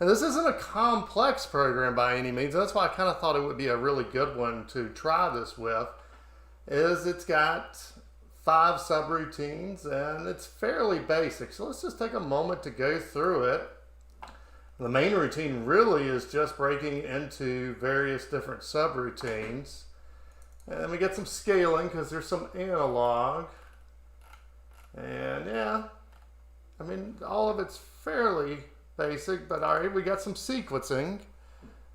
And this isn't a complex program by any means. That's why I kind of thought it would be a really good one to try this with. It's got 5 subroutines and it's fairly basic. So let's just take a moment to go through it. The main routine really is just breaking into various different subroutines. And we get some scaling because there's some analog. And yeah, I mean, all of it's fairly basic, but all right, we got some sequencing.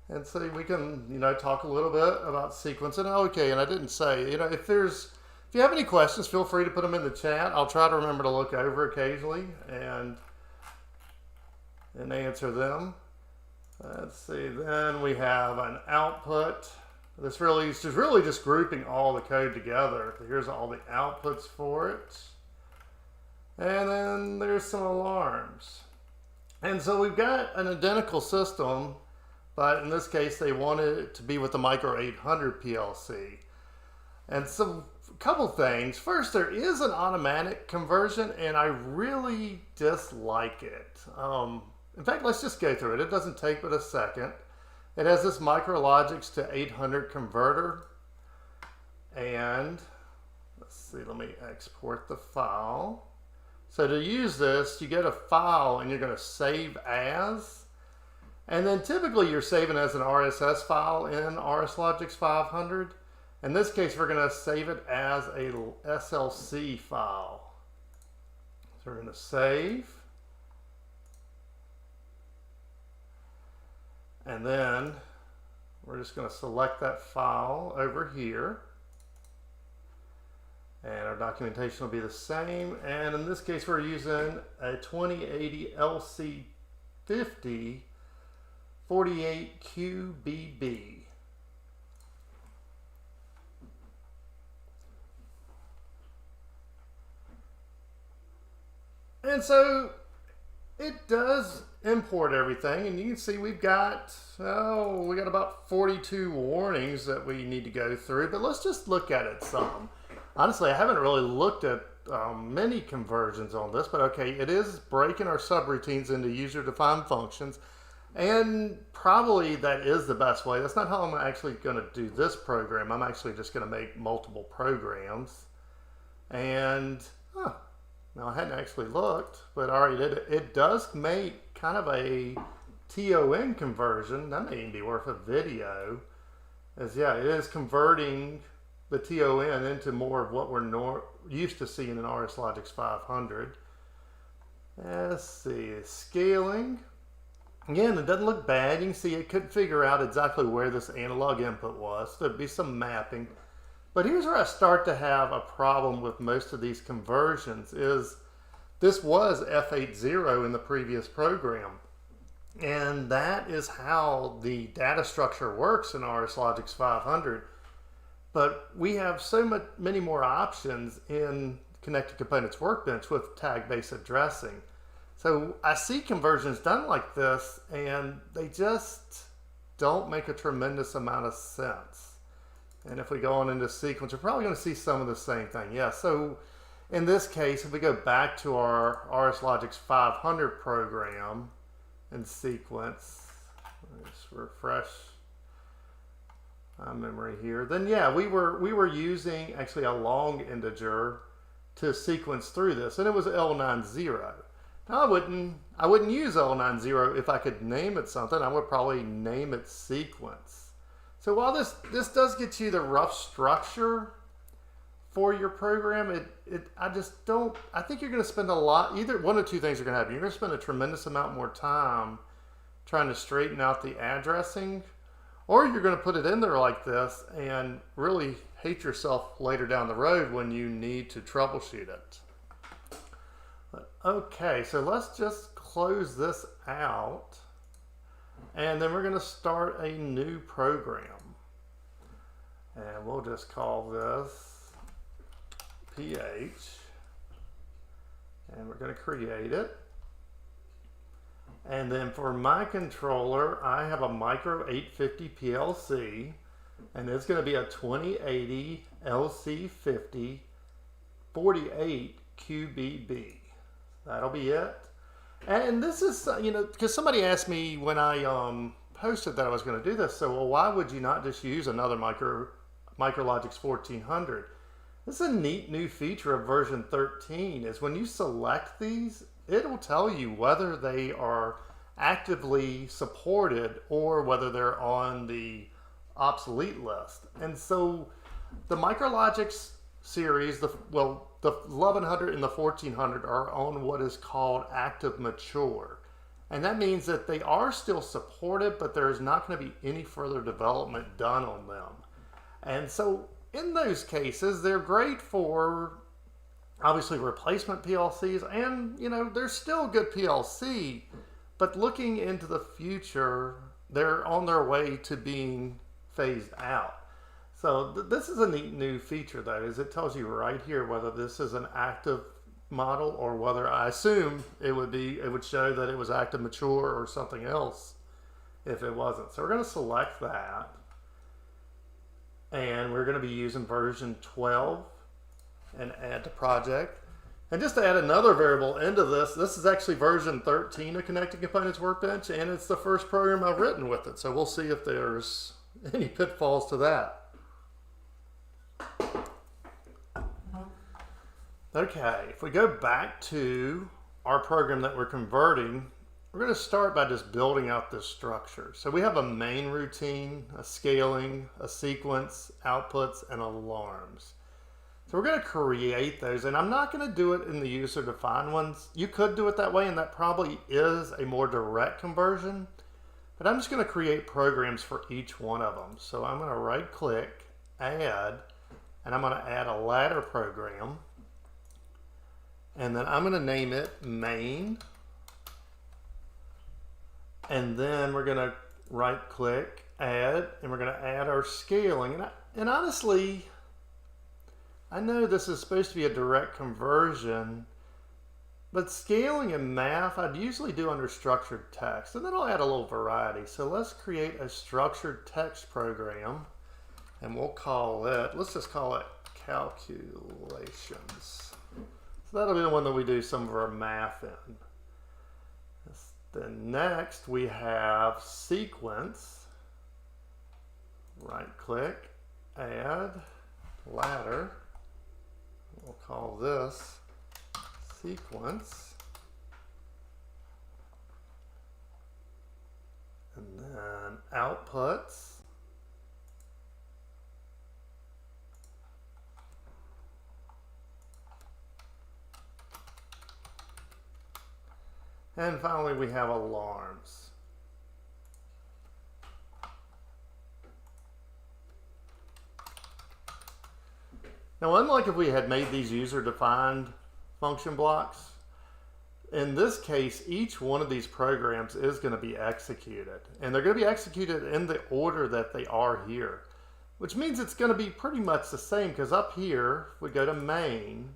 And so we can, talk a little bit about sequencing. Okay, and I didn't say, if you have any questions, feel free to put them in the chat. I'll try to remember to look over occasionally and answer them. Let's see, then we have an output. This really is just grouping all the code together. Here's all the outputs for it. And then there's some alarms. And so we've got an identical system, but in this case they wanted it to be with the Micro850 PLC. And so a couple things. First, there is an automatic conversion and I really dislike it. In fact, let's just go through it. It doesn't take but a second. It has this Micrologix to 800 converter. And let's see, let me export the file. So to use this, you get a file and you're going to save as. And then typically you're saving as an RSS file in Rslogix 500. In this case, we're going to save it as a SLC file. So we're going to save. And then we're just going to select that file over here. And our documentation will be the same. And in this case, we're using a 2080 LC50 48QBB. And so it does import everything, and you can see we got about 42 warnings that we need to go through, but let's just look at it some. Honestly, I haven't really looked at many conversions on this, but okay, it is breaking our subroutines into user-defined functions, and probably that is the best way. That's not how I'm actually going to do this program. I'm actually just going to make multiple programs. And now I hadn't actually looked, but all right, it does make kind of a TON conversion. That may even be worth a video. As yeah, it is converting the TON into more of what we're used to seeing in Rslogix 500. Let's see, scaling. Again, it doesn't look bad. You can see it couldn't figure out exactly where this analog input was. There'd be some mapping. But here's where I start to have a problem with most of these conversions is this was F80 in the previous program. And that is how the data structure works in Rslogix 500. But we have so many more options in Connected Components Workbench with tag-based addressing. So I see conversions done like this and they just don't make a tremendous amount of sense. And if we go on into sequence, we're probably going to see some of the same thing. Yeah, so in this case, if we go back to our Rslogix 500 program and sequence, let's refresh my memory here, then yeah, we were using actually a long integer to sequence through this, and it was L90. Now I wouldn't use L90 if I could name it something. I would probably name it sequence. So while this does get you the rough structure for your program, I think you're going to spend a lot, either one of two things are going to happen. You're going to spend a tremendous amount more time trying to straighten out the addressing, or you're going to put it in there like this and really hate yourself later down the road when you need to troubleshoot it. Okay, so let's just close this out and then we're going to start a new program. And we'll just call this PH and we're going to create it. And then for my controller, I have a Micro850 PLC and it's going to be a 2080 LC50 48 QBB. That'll be it. And this is, you know, because somebody asked me when I posted that I was going to do this, so well, why would you not just use another Micrologix 1400? This is a neat new feature of version 13, is when you select these, it'll tell you whether they are actively supported or whether they're on the obsolete list. And so the Micrologix series, the 1100 and the 1400 are on what is called active mature. And that means that they are still supported, but there's not going to be any further development done on them. And so in those cases, they're great for obviously replacement PLCs, and you know, they're still good PLC, but looking into the future, they're on their way to being phased out. So this is a neat new feature though, is it tells you right here whether this is an active model or whether, I assume it would show that it was active mature or something else if it wasn't. So we're going to select that, and we're going to be using version 12 and add to project. And just to add another variable into this is actually version 13 of Connected Components Workbench, and it's the first program I've written with it. So we'll see if there's any pitfalls to that. Okay, if we go back to our program that we're converting, we're going to start by just building out this structure. So we have a main routine, a scaling, a sequence, outputs, and alarms. So we're going to create those, and I'm not going to do it in the user-defined ones. You could do it that way, and that probably is a more direct conversion, but I'm just going to create programs for each one of them. So I'm going to right-click, add, and I'm going to add a ladder program, and then I'm going to name it main, and then we're going to right-click, add, and we're going to add our scaling. And honestly, I know this is supposed to be a direct conversion, but scaling in math, I'd usually do under structured text, and then I'll add a little variety. So let's create a structured text program, and we'll call it, let's just call it calculations. So that'll be the one that we do some of our math in. Then next we have sequence, right click, add, ladder. We'll call this sequence. And then outputs. And finally, we have alarms. Now, unlike if we had made these user-defined function blocks, in this case, each one of these programs is going to be executed. And they're going to be executed in the order that they are here, which means it's going to be pretty much the same, because up here, if we go to main,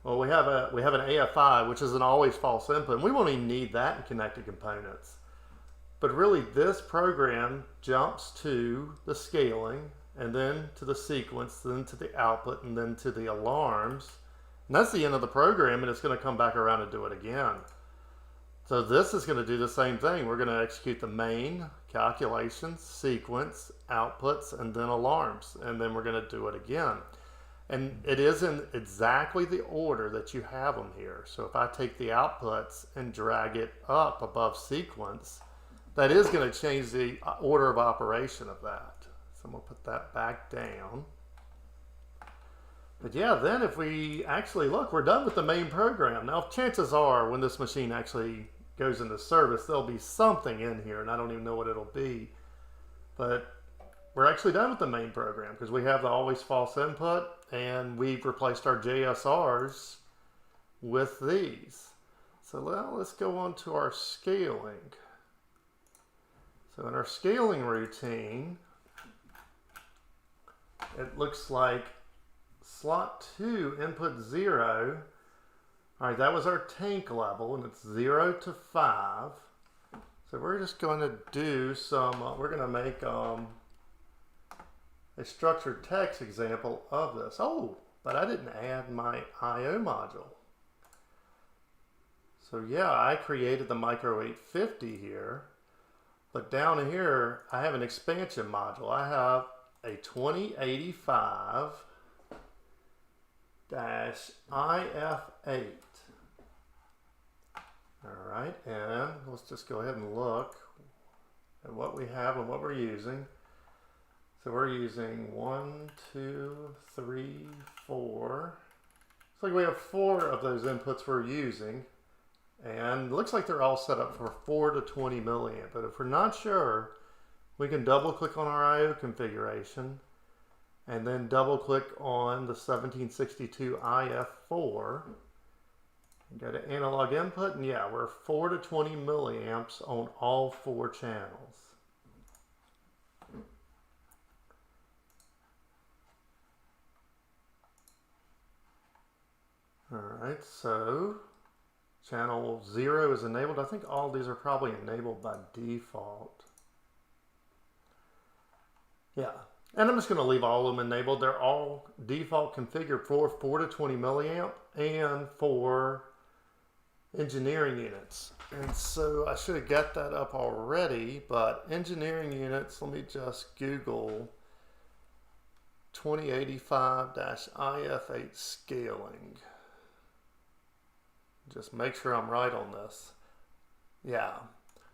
well, we have an AFI, which is an always false input, and we won't even need that in Connected Components. But really, this program jumps to the scaling, and then to the sequence, then to the output, and then to the alarms. And that's the end of the program, and it's going to come back around and do it again. So this is going to do the same thing. We're going to execute the main, calculations, sequence, outputs, and then alarms. And then we're going to do it again. And it is in exactly the order that you have them here. So if I take the outputs and drag it up above sequence, that is going to change the order of operation of that. So I'm going to put that back down. But yeah, then if we actually look, we're done with the main program. Now, chances are when this machine actually goes into service, there'll be something in here, and I don't even know what it'll be. But we're actually done with the main program because we have the always false input, and we've replaced our JSRs with these. So now let's go on to our scaling. So in our scaling routine, it looks like slot 2, input 0. All right, that was our tank level, and it's 0 to 5. So we're just going to do some, we're going to make a structured text example of this. Oh, but I didn't add my I/O module. So yeah, I created the Micro850 here, but down here I have an expansion module. I have a 2085-IF8. All right, and let's just go ahead and look at what we have and what we're using. So we're using 1, 2, 3, 4. Looks like we have 4 of those inputs we're using. And it looks like they're all set up for 4 to 20 milliamp. But if we're not sure, we can double click on our I/O configuration and then double click on the 1762 IF4. Go to analog input, and yeah, we're 4 to 20 milliamps on all 4 channels. Alright, so channel 0 is enabled. I think all these are probably enabled by default. Yeah, and I'm just going to leave all of them enabled. They're all default configured for 4 to 20 milliamp and for engineering units. And so I should have got that up already, but engineering units, let me just Google 2085-IF8 scaling. Just make sure I'm right on this. Yeah.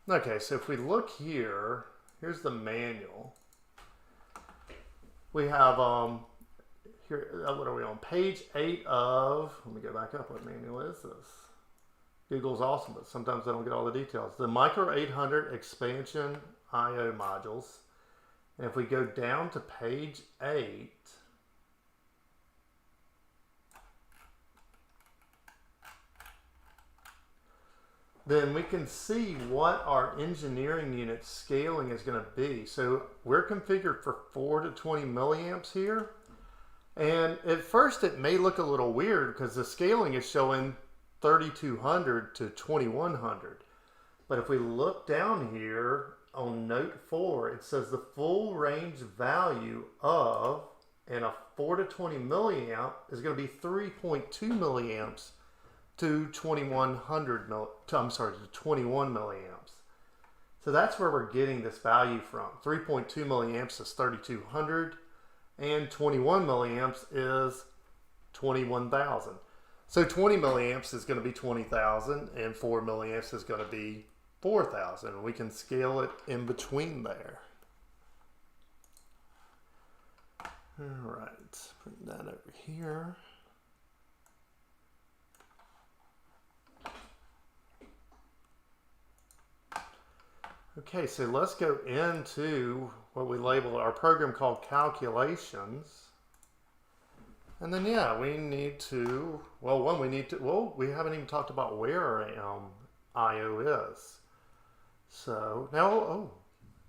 Okay, so if we look here, here's the manual. We have, here, what are we on? Page 8 of, let me go back up. What manual is this? Google's awesome, but sometimes I don't get all the details. The Micro800 expansion I/O modules. And if we go down to page 8, then we can see what our engineering unit scaling is going to be. So we're configured for 4 to 20 milliamps here. And at first it may look a little weird because the scaling is showing 3200 to 2100. But if we look down here on note 4, it says the full range value of, and a 4 to 20 milliamp is going to be 3.2 milliamps to 21 milliamps. So that's where we're getting this value from. 3.2 milliamps is 3200 and 21 milliamps is 21,000. So 20 milliamps is going to be 20,000 and 4 milliamps is going to be 4,000. We can scale it in between there. All right, bring that over here. Okay, so let's go into what we label our program called calculations. And then, yeah, we need to, well, we haven't even talked about where I/O is. So now,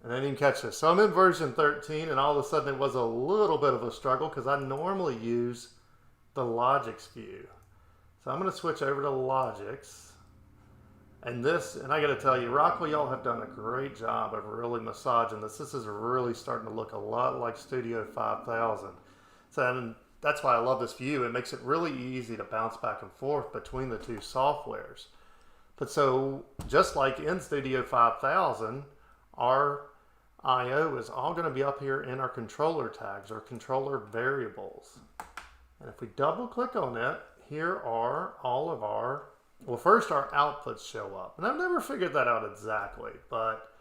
and I didn't even catch this. So I'm in version 13, and all of a sudden it was a little bit of a struggle because I normally use the Logix view. So I'm going to switch over to Logix. And this, and I got to tell you, Rockwell, y'all have done a great job of really massaging this. This is really starting to look a lot like Studio 5000. So that's why I love this view. It makes it really easy to bounce back and forth between the two softwares. But so, just like in Studio 5000, our I/O is all going to be up here in our controller tags, our controller variables. And if we double click on it, here are all of our, well, first our outputs show up. And I've never figured that out exactly, but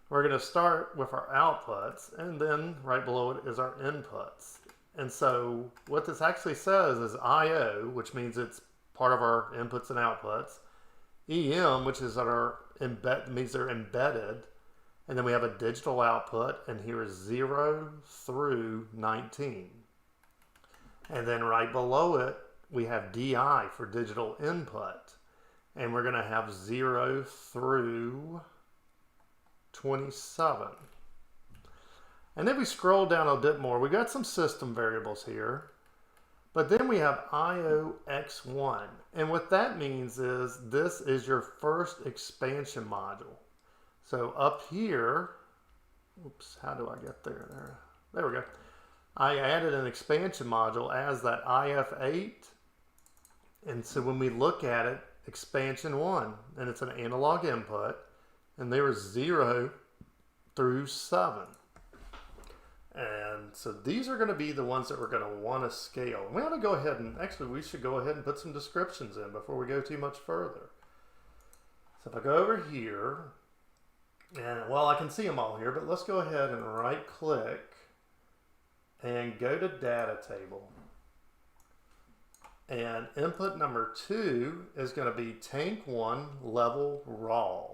we're going to start with our outputs, and then right below it is our inputs. And so what this actually says is I/O, which means it's part of our inputs and outputs. EM, which is our means they're embedded. And then we have a digital output, and here is 0 through 19. And then right below it, we have DI for digital input. And we're going to have 0 through 27. And then we scroll down a bit more. We got some system variables here. But then we have IOX1. And what that means is this is your first expansion module. So up here, oops, how do I get there? There we go. I added an expansion module as that IF8. And so when we look at it, expansion 1, and it's an analog input, and they were 0 through 7. And so these are going to be the ones that we're going to want to scale. We ought to go ahead and, actually we should go ahead and put some descriptions in before we go too much further. So if I go over here, and well, I can see them all here, but let's go ahead and right click and go to data table. And input number 2 is going to be tank 1 level raw.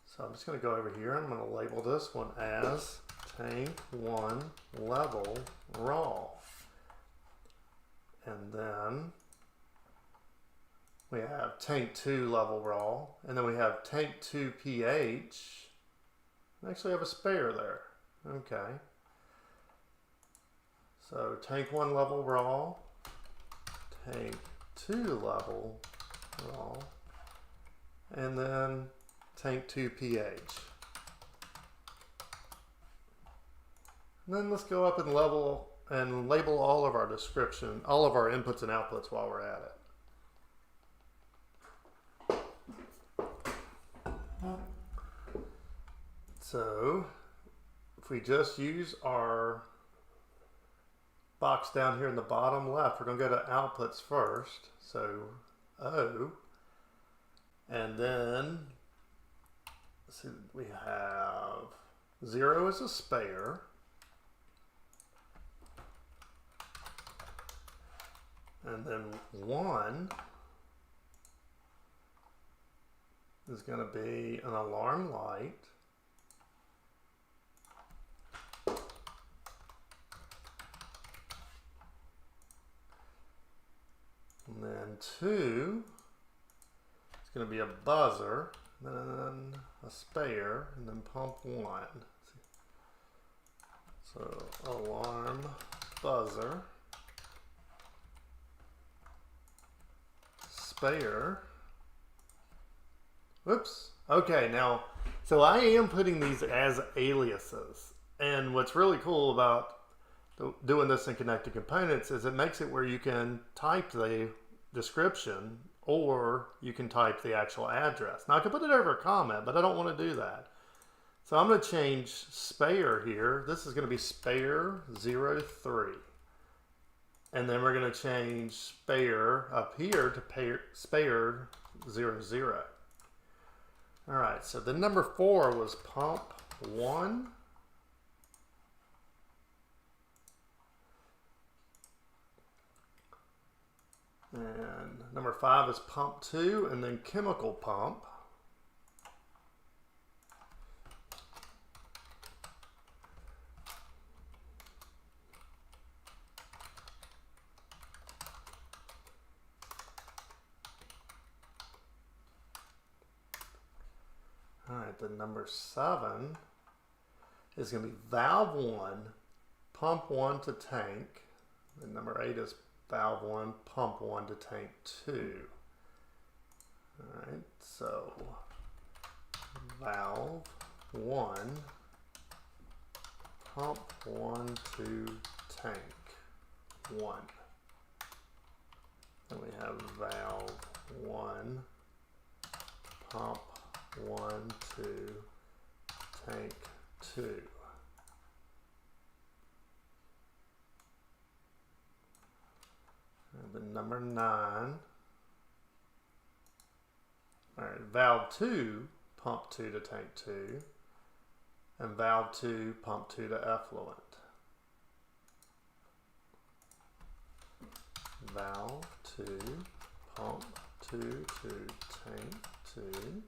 So I'm just going to go over here and I'm going to label this one as tank 1 level raw. And then we have tank 2 level raw. And then we have tank 2 pH. I actually have a spare there. Okay. So tank 1 level raw, tank 2 level raw, and then tank 2 pH. And then let's go up and label all of our description, all of our inputs and outputs while we're at it. So if we just use our box down here in the bottom left, we're going to go to outputs first. So O, and then let's see, we have 0 as a spare. And then 1 is going to be an alarm light. And then 2 is going to be a buzzer, then a spare, and then pump 1. So alarm, buzzer, spare. Whoops. Okay, now, so I am putting these as aliases. And what's really cool about doing this in Connected Components is it makes it where you can type the description or you can type the actual address. Now I can put it over a comment, but I don't want to do that. So I'm going to change spare here. This is going to be spare 03. And then we're going to change spare up here to spare 00. All right, so the number 4 was pump 1. And number 5 is pump 2, and then chemical pump. All right, the number 7 is going to be valve 1, pump 1 to tank. And number 8 is valve 1, pump 1 to tank 2. All right, so valve 1, pump 1 to tank 1. Then we have valve 1, pump 1 to tank 2. And then number 9. All right, valve 2, pump 2 to tank 2. And valve 2, pump 2 to effluent. Valve 2, pump 2 to tank 2.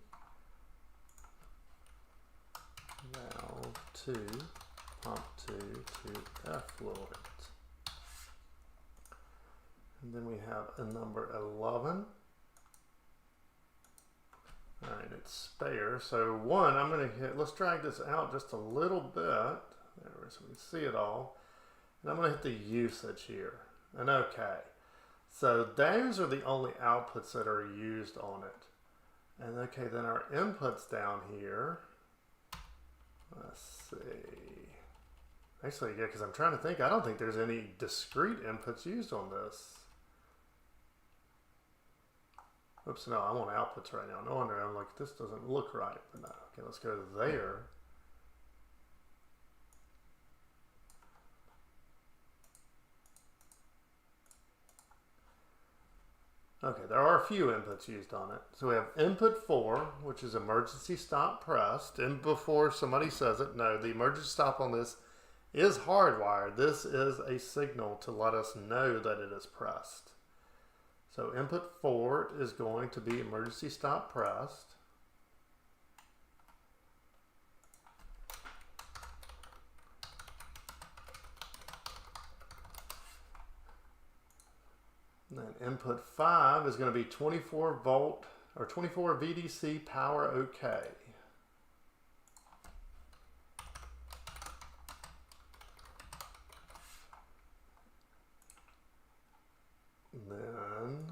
Valve 2, pump 2 to effluent. And then we have a number 11. All right, it's spare. So 1, I'm going to hit, let's drag this out just a little bit. There, so we can see it all. And I'm going to hit the usage here. And okay. So those are the only outputs that are used on it. And okay, then our inputs down here. Let's see. Actually, yeah, because I'm trying to think. I don't think there's any discrete inputs used on this. Oops, no, I'm on outputs right now. No wonder I'm like, this doesn't look right. But no. Okay, let's go there. Okay, there are a few inputs used on it. So we have input 4, which is emergency stop pressed. And before somebody says it, no, the emergency stop on this is hardwired. This is a signal to let us know that it is pressed. So input 4 is going to be emergency stop pressed. And then input 5 is going to be 24 volt or 24 VDC power OK. And then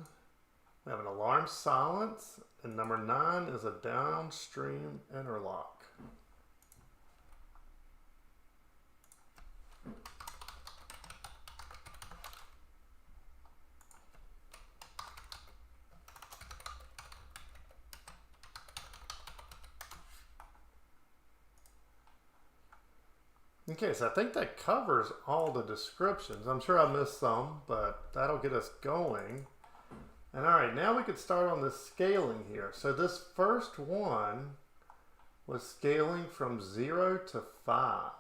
we have an alarm silence, and number 9 is a downstream interlock. Okay, so I think that covers all the descriptions. I'm sure I missed some, but that'll get us going. And all right, now we could start on the scaling here. So this first one was scaling from 0 to 5.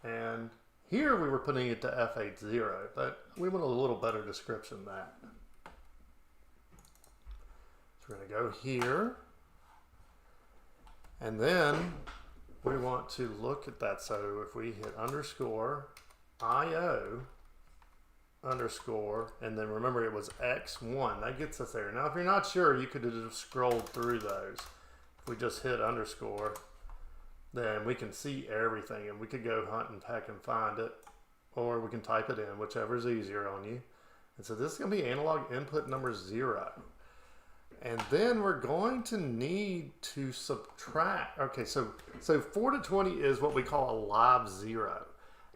And here we were putting it to F80, but we want a little better description than that. So we're going to go here. And then we want to look at that. So if we hit underscore IO underscore, and then remember it was X1, that gets us there. Now if you're not sure, you could have just scrolled through those. If we just hit underscore, then we can see everything, and we could go hunt and peck and find it, or we can type it in, whichever is easier on you. And so this is going to be analog input number 0. And then we're going to need to subtract. Okay, so 4 to 20 is what we call a live 0.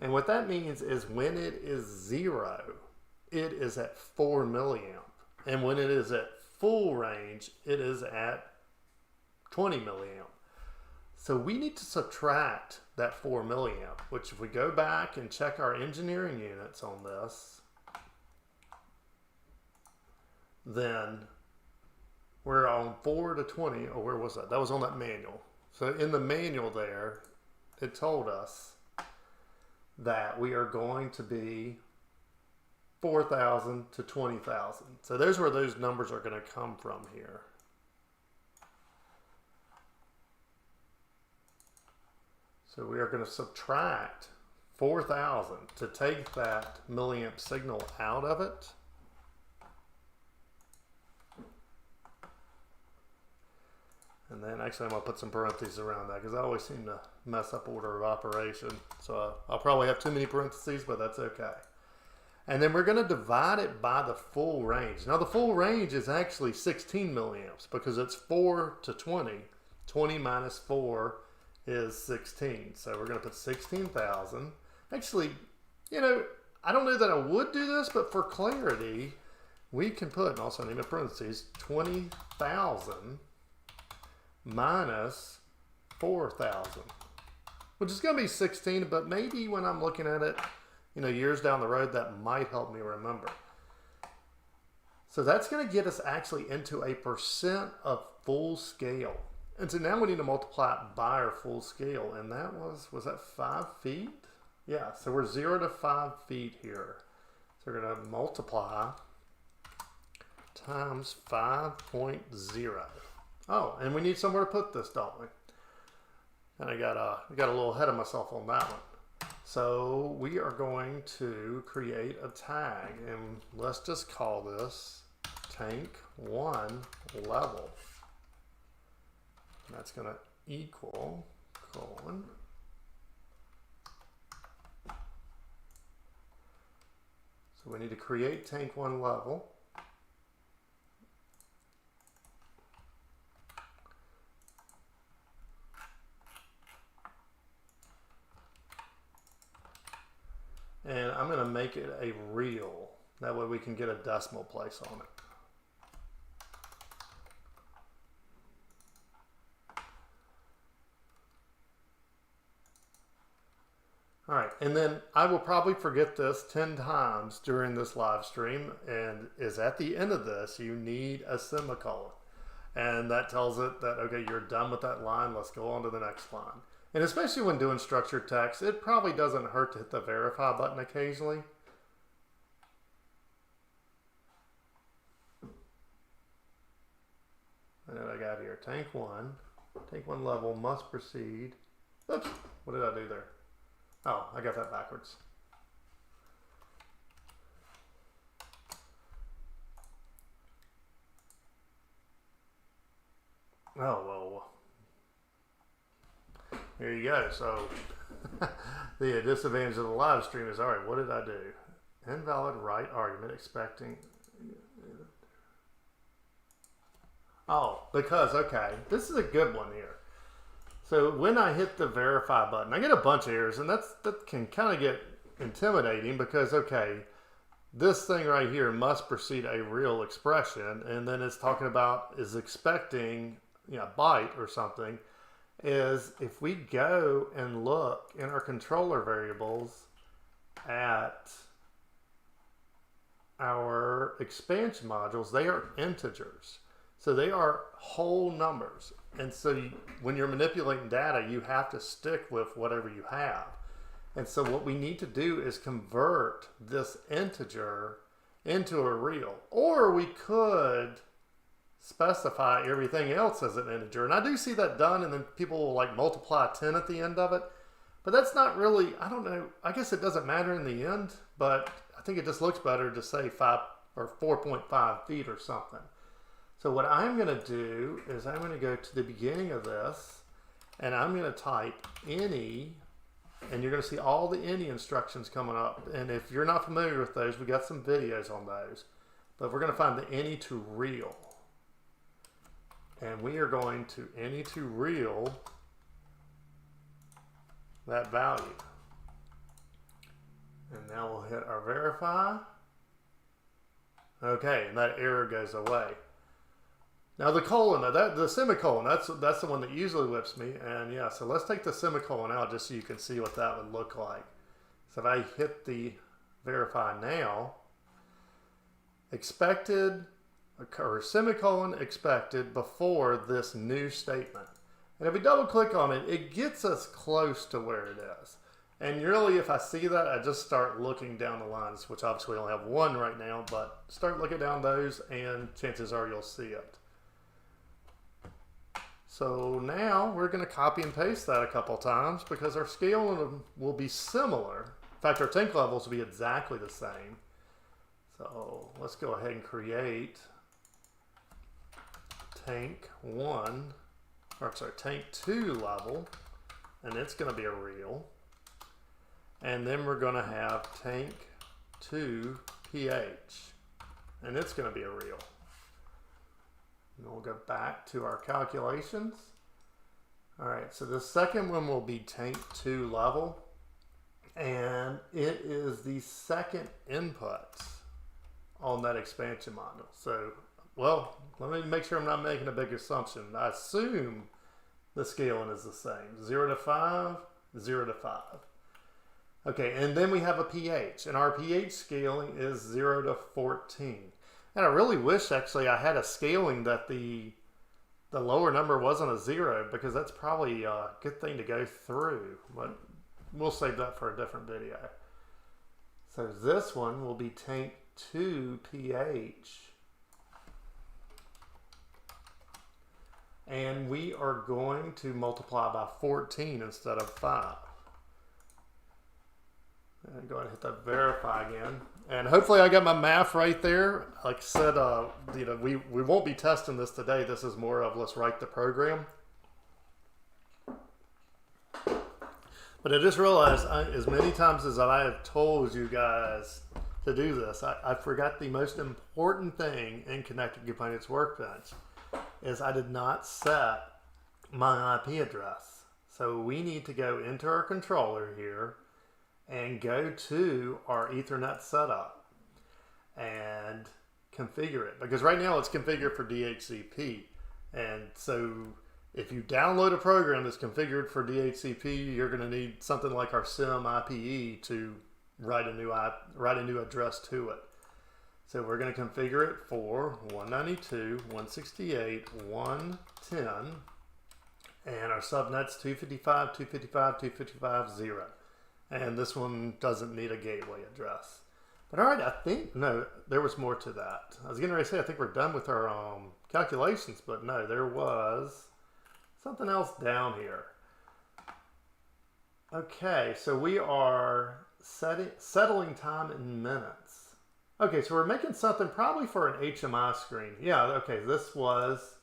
And what that means is when it is 0, it is at 4 milliamp. And when it is at full range, it is at 20 milliamp. So we need to subtract that 4 milliamp, which if we go back and check our engineering units on this, then we're on 4 to 20, or where was that? That was on that manual. So in the manual there, it told us that we are going to be 4,000 to 20,000. So there's where those numbers are going to come from here. So we are going to subtract 4,000 to take that milliamp signal out of it. And then actually I'm going to put some parentheses around that because I always seem to mess up order of operation. So I'll probably have too many parentheses, but that's okay. And then we're going to divide it by the full range. Now the full range is actually 16 milliamps because it's 4 to 20. 20 minus 4 is 16. So we're going to put 16,000. Actually, you know, I don't know that I would do this, but for clarity, we can put, and also name it parentheses, 20,000 minus 4,000, which is going to be 16, but maybe when I'm looking at it, you know, years down the road, that might help me remember. So that's going to get us actually into a percent of full scale. And so now we need to multiply it by our full scale. And that was that 5 feet? Yeah, so we're 0 to 5 feet here. So we're going to multiply times 5.0. Oh, and we need somewhere to put this, don't we? And I got a little ahead of myself on that one. So we are going to create a tag, and let's just call this tank 1 level. And that's going to equal colon. So we need to create tank 1 level. And I'm going to make it a real. That way we can get a decimal place on it. All right, and then I will probably forget this 10 times during this live stream, and is at the end of this, you need a semicolon. And that tells it that, okay, you're done with that line, let's go on to the next line. And especially when doing structured text, it probably doesn't hurt to hit the verify button occasionally. And then I got here, tank one level must proceed. Oops, what did I do there? Oh, I got that backwards. Oh, well, here you go. So the disadvantage of the live stream is, all right, what did I do? Invalid right argument expecting. Oh, because, okay, this is a good one here. So when I hit the verify button, I get a bunch of errors, and that can kind of get intimidating because, okay, this thing right here must precede a real expression, and then it's talking about is expecting, you know, byte or something. Is if we go and look in our controller variables at our expansion modules, they are integers. So they are whole numbers. And so when you're manipulating data, you have to stick with whatever you have. And so what we need to do is convert this integer into a real. Or we could specify everything else as an integer. And I do see that done, and then people will like multiply 10 at the end of it. But that's not really, I don't know, I guess it doesn't matter in the end, but I think it just looks better to say 5 or 4.5 feet or something. So what I'm going to do is I'm going to go to the beginning of this, and I'm going to type any, and you're going to see all the any instructions coming up. And if you're not familiar with those, we got some videos on those. But we're going to find the any to real. And we are going to any to real that value. And now we'll hit our verify. Okay, and that error goes away. Now the colon, the semicolon, that's the one that usually whips me. And yeah, so let's take the semicolon out just so you can see what that would look like. So if I hit the verify now, expected, or semicolon expected before this new statement. And if we double click on it, it gets us close to where it is. And really, if I see that, I just start looking down the lines, which obviously we only have one right now, but start looking down those and chances are you'll see it. So now we're going to copy and paste that a couple times because our scale will be similar. In fact, our tank levels will be exactly the same. So let's go ahead and create tank 2 level, and it's going to be a real. And then we're going to have tank 2 pH, and it's going to be a real. And we'll go back to our calculations. All right, so the second one will be tank 2 level, and it is the second input on that expansion module. So, well, let me make sure I'm not making a big assumption. I assume the scaling is the same. 0 to 5, 0 to 5. Okay, and then we have a pH, and our pH scaling is 0 to 14. And I really wish, actually, I had a scaling that the lower number wasn't a 0, because that's probably a good thing to go through. But we'll save that for a different video. So this one will be tank 2 pH. And we are going to multiply by 14 instead of 5. And go ahead and hit that verify again. And hopefully I got my math right there. Like I said, you know, we won't be testing this today. This is more of let's write the program. But I just realized, as many times as I have told you guys to do this, I forgot the most important thing in Connected Components Workbench is I did not set my IP address. So we need to go into our controller here and go to our Ethernet setup and configure it. Because right now it's configured for DHCP. And so If you download a program that's configured for DHCP, you're going to need something like our SIM IPE to write a new address to it. So we're going to configure it for 192.168.110, and our subnet's 255.255.255.0. And this one doesn't need a gateway address. But all right, I think, no, there was more to that. I was getting ready to say, I think we're done with our calculations, but no, there was something else down here. Okay, so we are settling time in minutes. Okay, so we're making something probably for an HMI screen. Yeah, okay, this was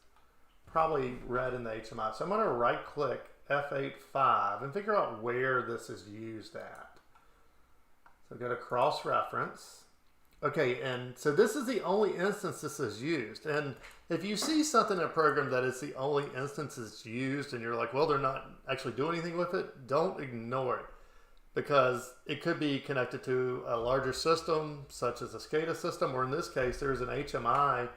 probably read in the HMI. So I'm going to right click F8.5 and figure out where this is used at. So go to cross reference. Okay, and so this is the only instance this is used. And if you see something in a program that is the only instance it's used and you're like, well, they're not actually doing anything with it, don't ignore it. Because it could be connected to a larger system, such as a SCADA system, or in this case, there's an HMI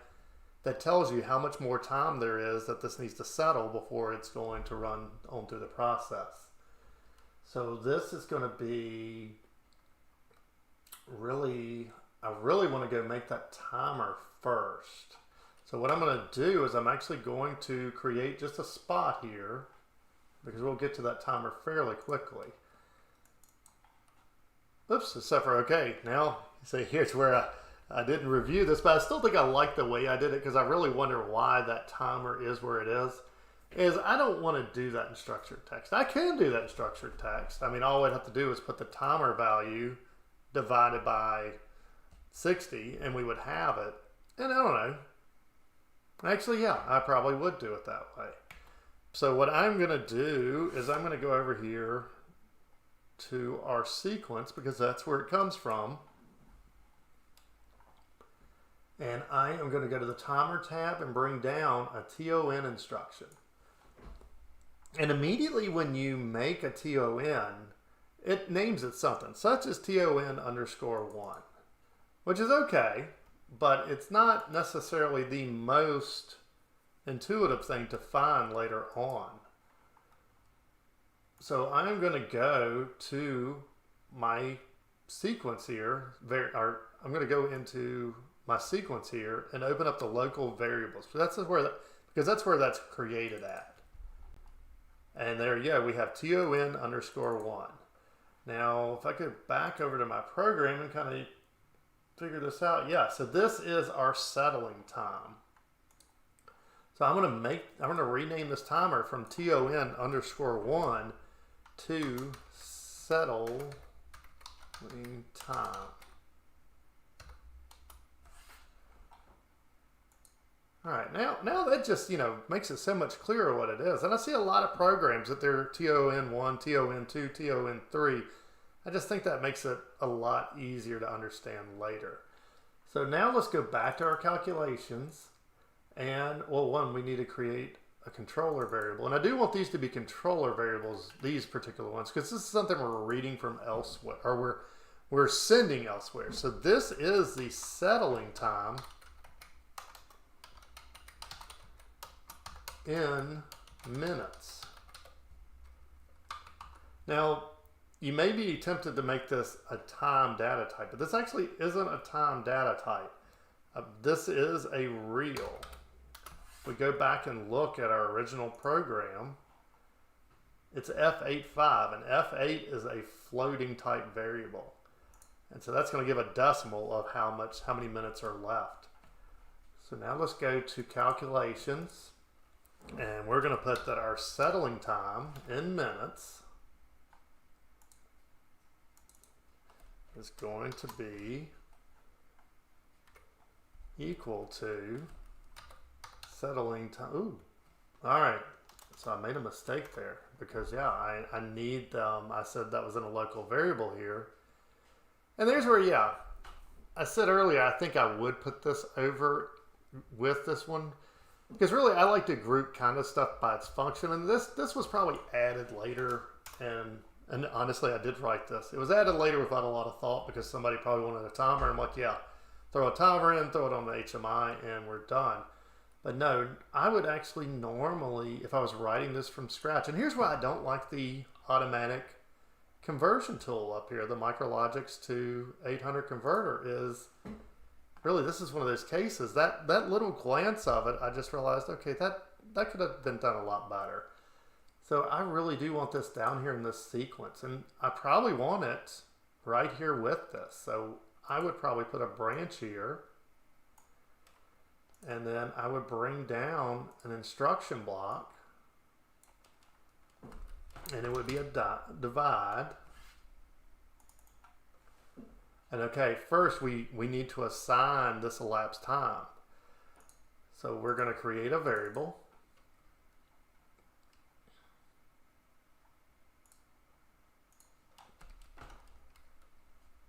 that tells you how much more time there is that this needs to settle before it's going to run on through the process. So this is going to be really, I really want to go make that timer first. So what I'm going to do is I'm actually going to create just a spot here, because we'll get to that timer fairly quickly. Oops, except for, okay, now, see, here's where I didn't review this, but I still think I like the way I did it, because I really wonder why that timer is where it is I don't want to do that in structured text. I can do that in structured text. I mean, all I'd have to do is put the timer value divided by 60, and we would have it. And I don't know. Actually, yeah, I probably would do it that way. So what I'm going to do is I'm going to go over here to our sequence, because that's where it comes from. And I am going to go to the timer tab and bring down a TON instruction. And immediately when you make a TON, it names it something, such as TON_1, which is okay, but it's not necessarily the most intuitive thing to find later on. So I'm going to go to my sequence here, I'm going to go into my sequence here and open up the local variables. So that's where because that's where that's created at. And there you go, we have TON_1. Now, if I go back over to my program and kind of figure this out, yeah, so this is our settling time. So I'm going to rename this timer from TON_1 to settling time. All right, now that just, makes it so much clearer what it is. And I see a lot of programs that they're TON1, TON2, TON3. I just think that makes it a lot easier to understand later. So now let's go back to our calculations. And, well, one, we need to create a controller variable. And I do want these to be controller variables, these particular ones, because this is something we're reading from elsewhere, or we're sending elsewhere. So this is the settling time in minutes. Now, you may be tempted to make this a time data type, but this actually isn't a time data type. This is a real. We go back and look at our original program. It's F8.5, and F8 is a floating type variable. And so that's going to give a decimal of how many minutes are left. So now let's go to calculations. And we're going to put that our settling time in minutes is going to be equal to settling time. Ooh, all right. So I made a mistake there because, yeah, I need, I said that was in a local variable here. And there's where, yeah, I said earlier, I think I would put this over with this one. Because really, I like to group kind of stuff by its function, and this was probably added later, and honestly, I did write this. It was added later without a lot of thought because somebody probably wanted a timer. I'm like, yeah, throw a timer in, throw it on the HMI, and we're done. But no, I would actually normally, if I was writing this from scratch, and here's why I don't like the automatic conversion tool up here, the Micrologix to 800 converter, is really, this is one of those cases, that little glance of it, I just realized, okay, that could have been done a lot better. So I really do want this down here in this sequence, and I probably want it right here with this. So I would probably put a branch here, and then I would bring down an instruction block, and it would be a divide. And okay, first we need to assign this elapsed time. So we're going to create a variable.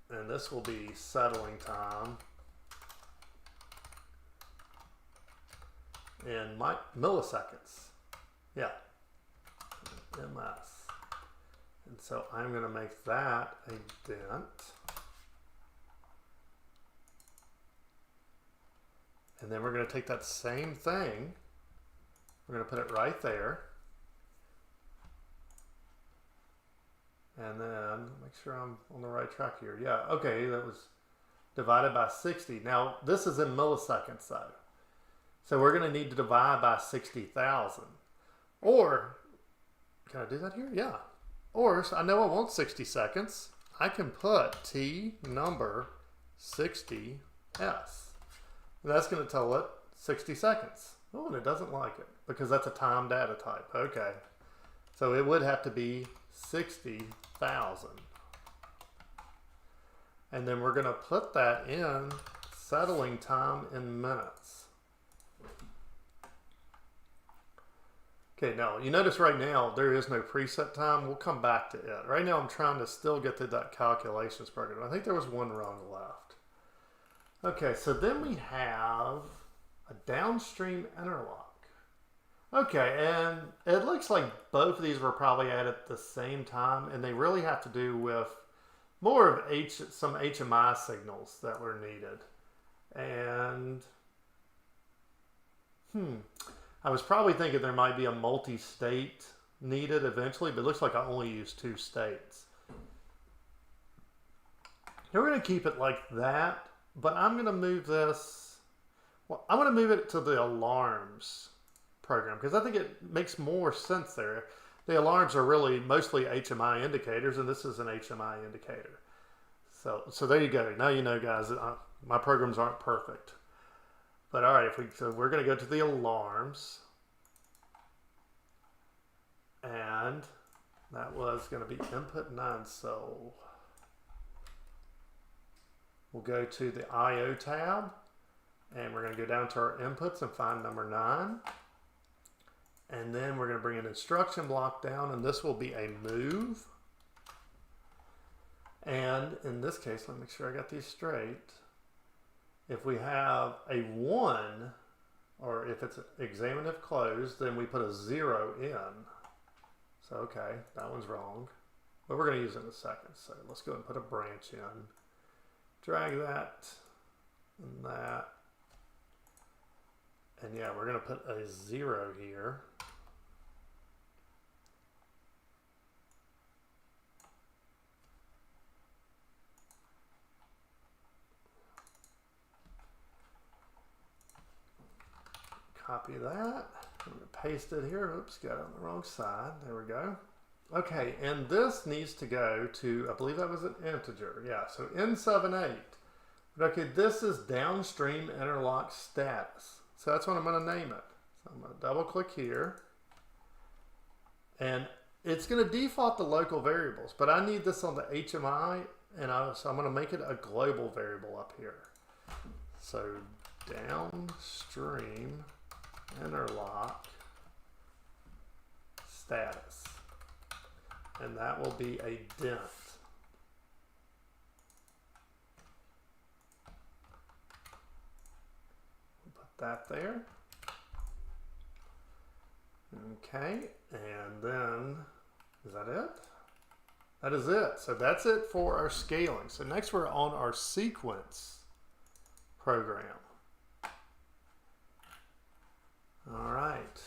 And this will be settling time in milliseconds. Yeah, ms. And so I'm going to make that a dent. And then we're going to take that same thing, we're going to put it right there. And then make sure I'm on the right track here. Yeah, okay, that was divided by 60. Now, this is in milliseconds though. So we're going to need to divide by 60,000. Or, can I do that here? Yeah. Or, I know I want 60 seconds. I can put T number 60S. And that's going to tell it 60 seconds. Oh, and it doesn't like it because that's a time data type. Okay. So it would have to be 60,000. And then we're going to put that in settling time in minutes. Okay, now you notice right now there is no preset time. We'll come back to it. Right now I'm trying to still get to that calculations program. I think there was one rung left. Okay, so then we have a downstream interlock. Okay, and it looks like both of these were probably added at the same time, and they really have to do with more of some HMI signals that were needed. And I was probably thinking there might be a multi-state needed eventually, but it looks like I only used 2 states. Now we're going to keep it like that, but I'm going to move this, well, I'm going to move it to the alarms program because I think it makes more sense there. The alarms are really mostly HMI indicators, and this is an HMI indicator. So there you go. Now you know, guys, my programs aren't perfect. But all right, so we're going to go to the alarms, and that was going to be input 9. So we'll go to the IO tab, and we're going to go down to our inputs and find number 9. And then we're going to bring an instruction block down, and this will be a move. And in this case, let me make sure I got these straight. If we have a 1, or if it's examine if closed, then we put a 0 in. So, okay, that one's wrong. But we're going to use it in a second. So let's go and put a branch in. Drag that and that. And yeah, we're going to put a 0 here. Copy that. I'm going to paste it here. Oops, got it on the wrong side. There we go. Okay, and this needs to go to, I believe that was an integer. Yeah, so N78. Okay, this is downstream interlock status. So that's what I'm going to name it. So I'm going to double click here. And it's going to default to local variables, but I need this on the HMI, and so I'm going to make it a global variable up here. So downstream interlock status, and that will be a dent. Put that there. Okay, and then is that it? That is it. So that's it for our scaling. So next we're on our sequence program. All right.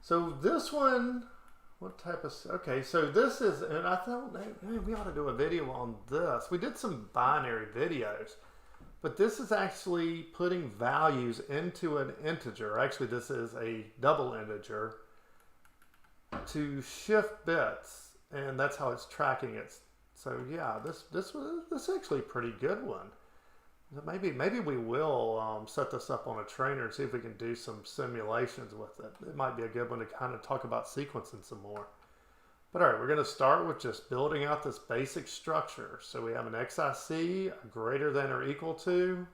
So this one, what type of, okay, so this is, and I thought, man, we ought to do a video on this. We did some binary videos, but this is actually putting values into an integer. Actually, this is a double integer to shift bits, and that's how it's tracking it. So yeah, this is actually a pretty good one. Maybe we will set this up on a trainer and see if we can do some simulations with it. It might be a good one to kind of talk about sequencing some more. But all right, we're going to start with just building out this basic structure. So we have an XIC, a greater than or equal to,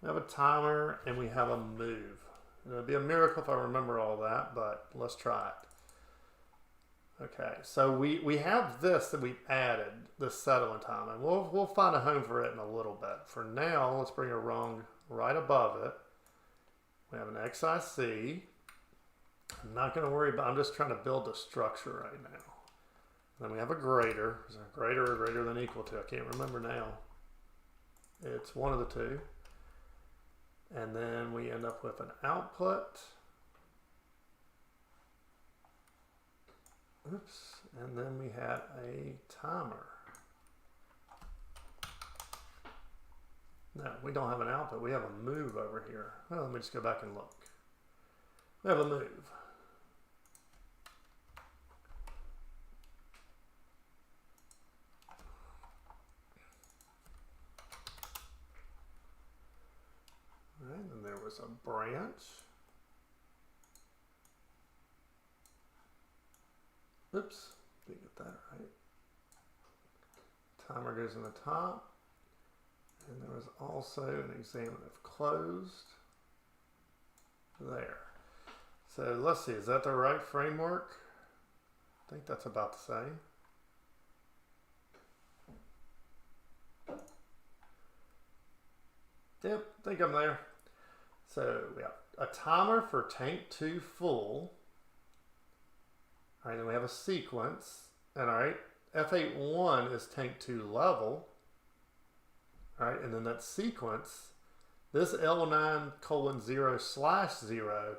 we have a timer, and we have a move. It'll be a miracle if I remember all that, but let's try it. Okay, so we have this that we've added, this settling time, and we'll find a home for it in a little bit. For now, let's bring a rung right above it. We have an XIC. I'm not going to worry about, I'm just trying to build the structure right now. Then we have a greater. Is it a greater or greater than equal to? I can't remember now. It's one of the two. And then we end up with an output. Oops, and then we had a timer. No, we don't have an output. We have a move over here. Well, let me just go back and look. We have a move. All right, and there was a branch. Oops, didn't get that right. Timer goes in the top. And there was also an examine if closed. There. So let's see, is that the right framework? I think that's about the same. Yep, I think I'm there. So we have a timer for tank 2 full. All right, then we have a sequence. And all right, F81 is tank 2 level. All right, and then that sequence, this L9:0/0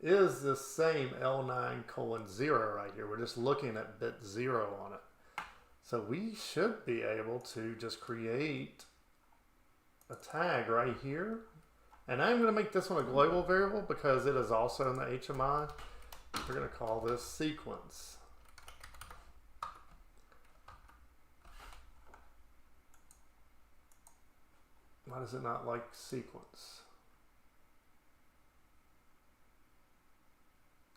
is the same L9:0 right here. We're just looking at bit 0 on it. So we should be able to just create a tag right here. And I'm going to make this one a global variable because it is also in the HMI. We're going to call this sequence. Why does it not like sequence?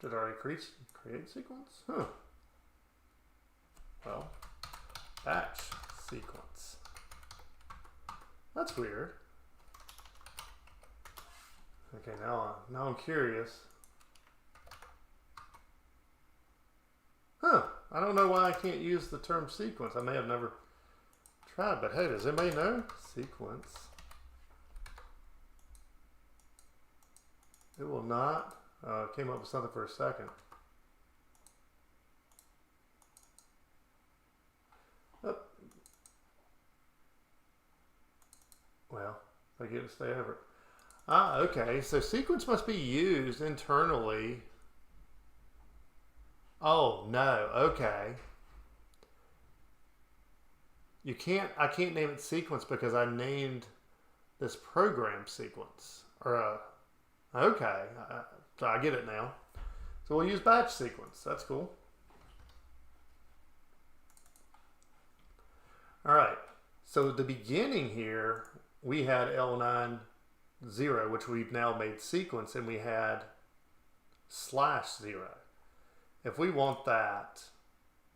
Did I already create sequence? Huh. Well, batch sequence. That's weird. Okay, now I'm curious. Huh, I don't know why I can't use the term sequence. I may have never tried, but hey, does anybody know? Sequence. It will not. Came up with something for a second. Oh. Well, I get to stay over it. Ah, okay. So sequence must be used internally. Oh no. Okay. I can't name it sequence because I named this program sequence or okay. So I get it now. So we'll use batch sequence. That's cool. All right. So at the beginning here, we had L9:0, which we've now made sequence, and we had /0. If we want that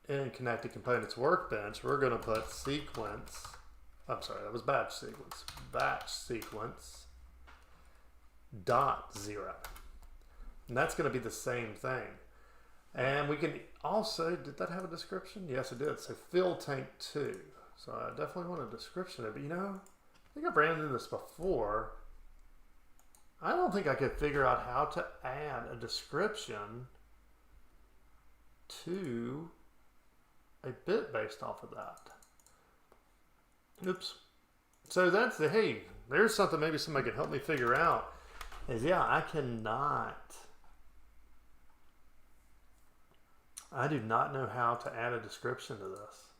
in Connected Components Workbench, we're going to put sequence. I'm sorry, that was batch sequence. Batch sequence .0. And that's going to be the same thing. And we can also, did that have a description? Yes, it did. So fill tank 2. So I definitely want a description of it. But you know, I think I've ran into this before. I don't think I could figure out how to add a description to a bit based off of that. Oops. So that's the, hey, there's something maybe somebody can help me figure out. Is yeah, I cannot I do not know how to add a description to this.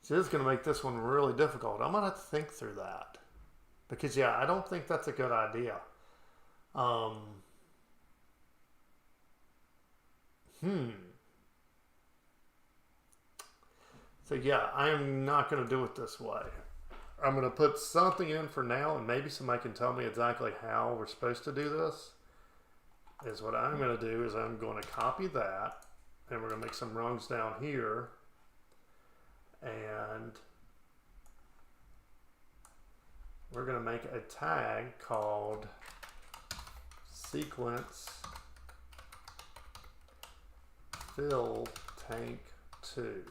So this is going to make this one really difficult. I'm going to have to think through that. Because, yeah, I don't think that's a good idea. So, yeah, I am not going to do it this way. I'm going to put something in for now, and maybe somebody can tell me exactly how we're supposed to do this. Is what I'm going to do is I'm going to copy that, and we're going to make some rungs down here. And we're going to make a tag called sequence fill tank 2.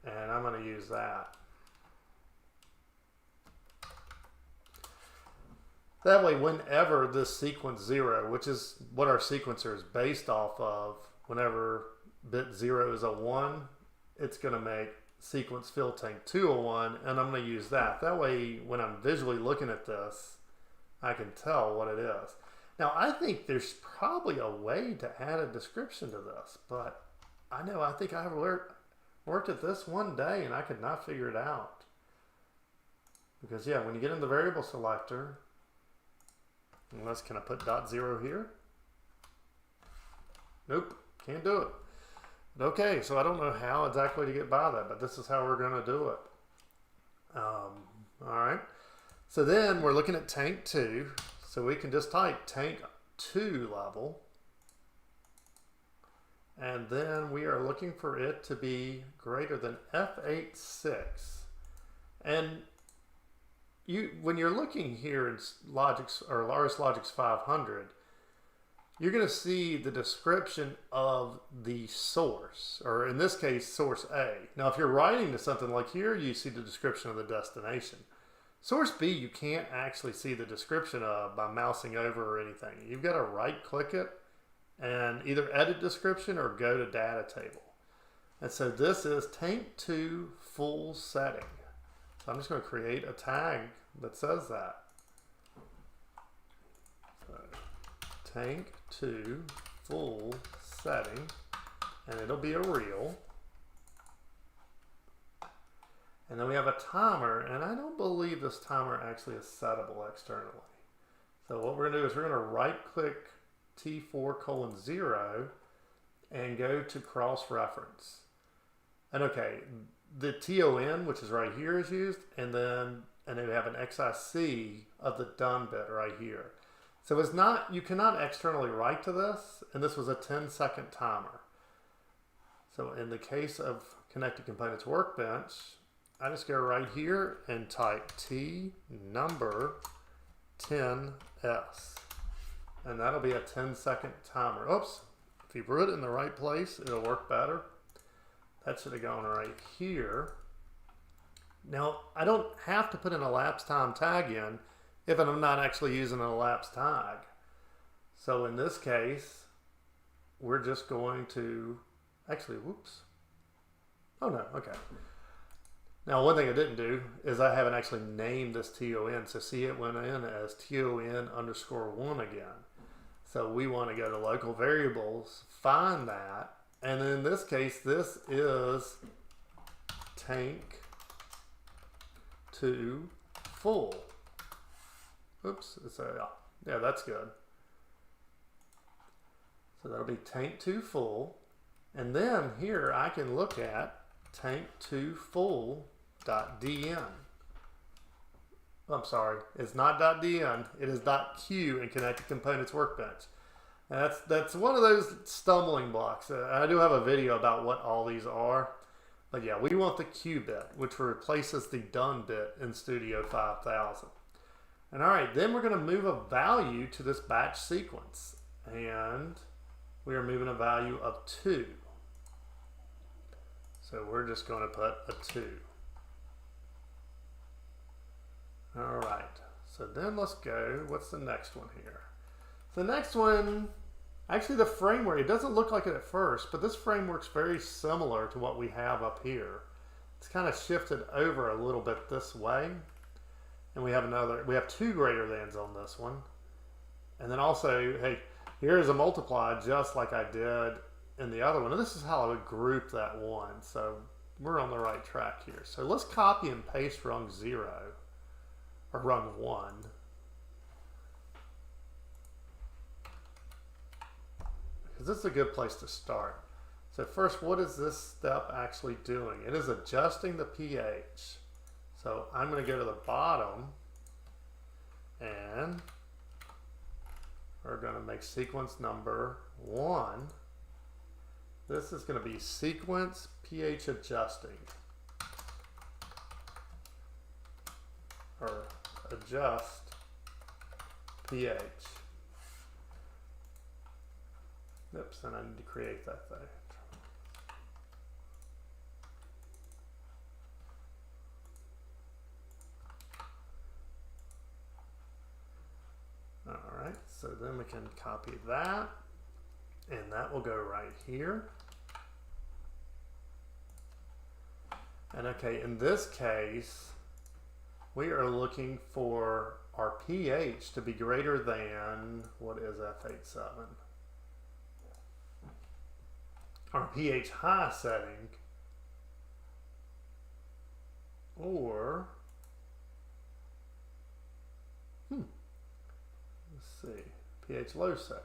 And I'm going to use that. That way, whenever this sequence 0, which is what our sequencer is based off of, whenever bit 0 is a 1, it's going to make sequence fill tank 2 a 1, and I'm going to use that. That way, when I'm visually looking at this, I can tell what it is. Now, I think there's probably a way to add a description to this, but I think I worked at this one day and I could not figure it out. Because, yeah, when you get in the variable selector, unless, can I put .0 here? Nope, can't do it. Okay, so I don't know how exactly to get by that, but this is how we're going to do it. All right. So then we're looking at tank 2. So we can just type tank 2 level. And then we are looking for it to be greater than F86. And when you're looking here in Logix or Rslogix 500, you're going to see the description of the source, or in this case, source A. Now, if you're writing to something like here, you see the description of the destination. Source B, you can't actually see the description of by mousing over or anything. You've got to right-click it and either edit description or go to data table. And so this is tank 2 full setting. So I'm just going to create a tag that says that. So, tank 2 full setting, and it'll be a reel. And then we have a timer, and I don't believe this timer actually is settable externally. So what we're going to do is we're going to right-click T4:0 and go to cross-reference. And okay, the TON, which is right here, is used, and then we have an XIC of the done bit right here. So it's not, you cannot externally write to this, and this was a 10-second timer. So in the case of Connected Components Workbench, I just go right here and type T number 10S. And that'll be a 10-second timer. Oops, if you put it in the right place, it'll work better. That should have gone right here. Now, I don't have to put an elapsed time tag in if I'm not actually using an elapsed tag. So in this case, we're just going to, actually, whoops. Oh no, okay. Now, one thing I didn't do is I haven't actually named this TON. So see, it went in as TON_1 again. So we want to go to local variables, find that, and in this case, this is tank 2 full. Oops, yeah, that's good. So that'll be tank 2 full, and then here I can look at tank 2 full.dn. I'm sorry, it's not .dn, it is .q in Connected Components Workbench. And that's one of those stumbling blocks. I do have a video about what all these are. But yeah, we want the Q bit, which replaces the done bit in Studio 5000. And all right, then we're going to move a value to this batch sequence. And we are moving a value of 2. So we're just going to put a 2. All right, so then let's go, what's the next one here? The next one, actually the framework, it doesn't look like it at first, but this framework's very similar to what we have up here. It's kind of shifted over a little bit this way. and we have two greater thans on this one. And then also, hey, here's a multiply just like I did in the other one. And this is how I would group that one. So we're on the right track here. So let's copy and paste rung 0 or rung 1. Because this is a good place to start. So first, what is this step actually doing? It is adjusting the pH. So I'm going to go to the bottom and we're going to make sequence number 1. This is going to be sequence pH adjusting, or adjust pH. Oops, and I need to create that thing. Alright, so then we can copy that, and that will go right here. And okay, in this case, we are looking for our pH to be greater than, what is F87? Our pH high setting, or, let's see, pH low setting.